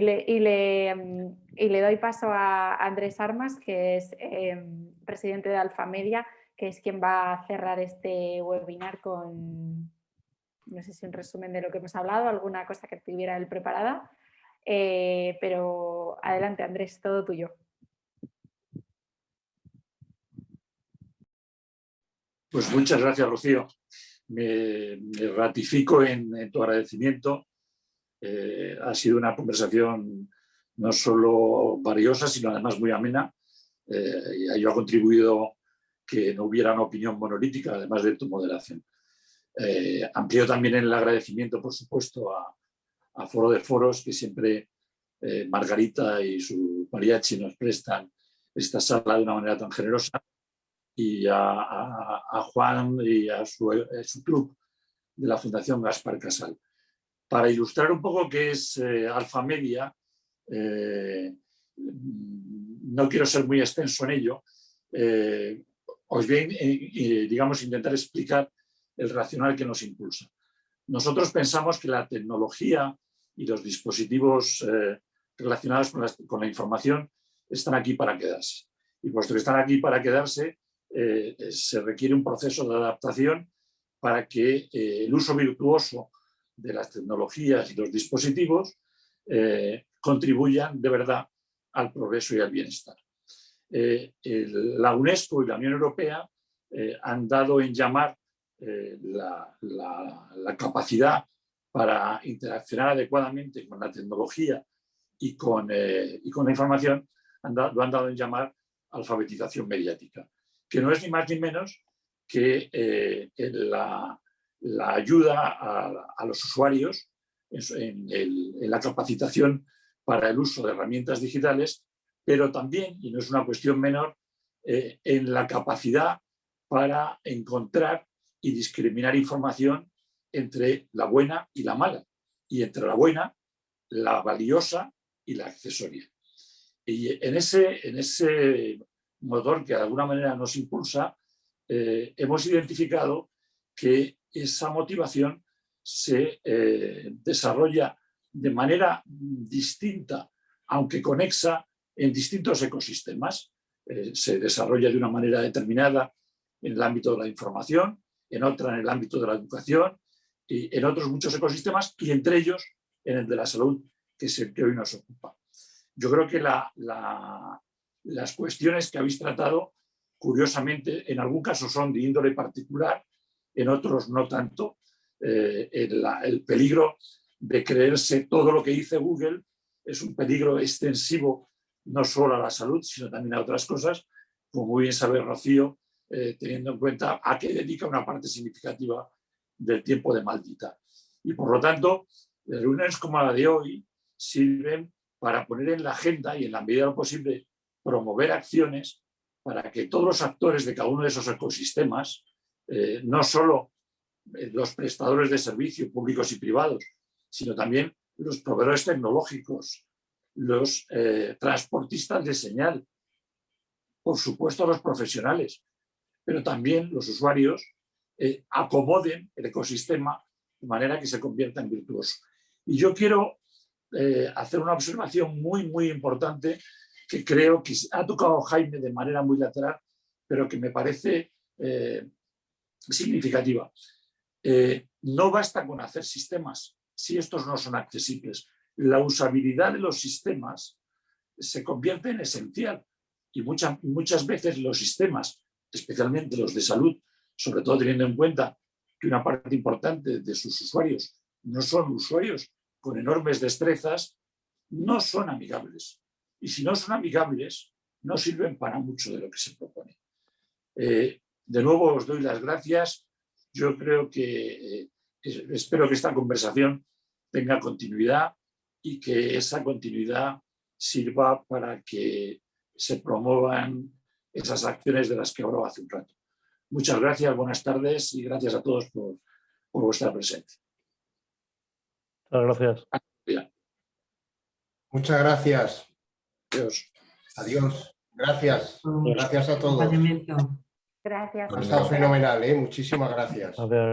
[SPEAKER 2] le doy paso a Andrés Armas, que es presidente de Alfamedia, que es quien va a cerrar este webinar con, no sé si un resumen de lo que hemos hablado, alguna cosa que tuviera él preparada. Pero adelante, Andrés, todo tuyo.
[SPEAKER 6] Pues muchas gracias, Rocío. Me ratifico en tu agradecimiento. Ha sido una conversación no solo valiosa, sino además muy amena. y a ello ha contribuido que no hubiera una opinión monolítica, además de tu moderación. Amplío también el agradecimiento, por supuesto, a Foro de Foros, que siempre Margarita y su mariachi nos prestan esta sala de una manera tan generosa, y a Juan y a su club de la Fundación Gaspar Casal. Para ilustrar un poco qué es Alfa Media, no quiero ser muy extenso en ello, os voy a digamos, intentar explicar el racional que nos impulsa. Nosotros pensamos que la tecnología y los dispositivos relacionados con la información están aquí para quedarse. Y puesto que están aquí para quedarse, se requiere un proceso de adaptación para que el uso virtuoso de las tecnologías y los dispositivos contribuyan de verdad al progreso y al bienestar. La UNESCO y la Unión Europea han dado en llamar la capacidad para interaccionar adecuadamente con la tecnología y con la información, lo han dado en llamar alfabetización mediática, que no es ni más ni menos que la ayuda a los usuarios en la capacitación para el uso de herramientas digitales, pero también, y no es una cuestión menor, en la capacidad para encontrar y discriminar información entre la buena y la mala, y entre la buena, la valiosa y la accesoria. Y en ese motor que de alguna manera nos impulsa, hemos identificado que esa motivación se desarrolla de manera distinta, aunque conexa en distintos ecosistemas. Se desarrolla de una manera determinada en el ámbito de la información, en otra en el ámbito de la educación, y en otros muchos ecosistemas, y entre ellos en el de la salud, que es el que hoy nos ocupa. Yo creo que las cuestiones que habéis tratado, curiosamente, en algún caso son de índole particular, en otros no tanto. El peligro de creerse todo lo que dice Google es un peligro extensivo no solo a la salud, sino también a otras cosas, como muy bien sabe Rocío, teniendo en cuenta a qué dedica una parte significativa del tiempo de Maldita. Y por lo tanto, reuniones como la de hoy sirven para poner en la agenda y, en la medida de lo posible, promover acciones para que todos los actores de cada uno de esos ecosistemas, no solo los prestadores de servicios públicos y privados, sino también los proveedores tecnológicos, los transportistas de señal, por supuesto los profesionales, pero también los usuarios, acomoden el ecosistema de manera que se convierta en virtuoso. Y yo quiero hacer una observación muy, muy importante que creo que ha tocado Jaime de manera muy lateral, pero que me parece significativa. No basta con hacer sistemas si estos no son accesibles. La usabilidad de los sistemas se convierte en esencial y muchas veces los sistemas, especialmente los de salud, sobre todo teniendo en cuenta que una parte importante de sus usuarios no son usuarios con enormes destrezas, no son amigables. Y si no son amigables, no sirven para mucho de lo que se propone. De nuevo os doy las gracias. Yo creo que espero que esta conversación tenga continuidad y que esa continuidad sirva para que se promuevan esas acciones de las que hablaba hace un rato. Muchas gracias, buenas tardes y gracias a todos por vuestra presencia.
[SPEAKER 3] Muchas gracias.
[SPEAKER 1] Muchas gracias.
[SPEAKER 6] Adiós.
[SPEAKER 1] Adiós. Gracias. Gracias a todos.
[SPEAKER 2] Gracias.
[SPEAKER 1] Ha estado fenomenal, ¿eh? Muchísimas gracias.
[SPEAKER 3] A ver.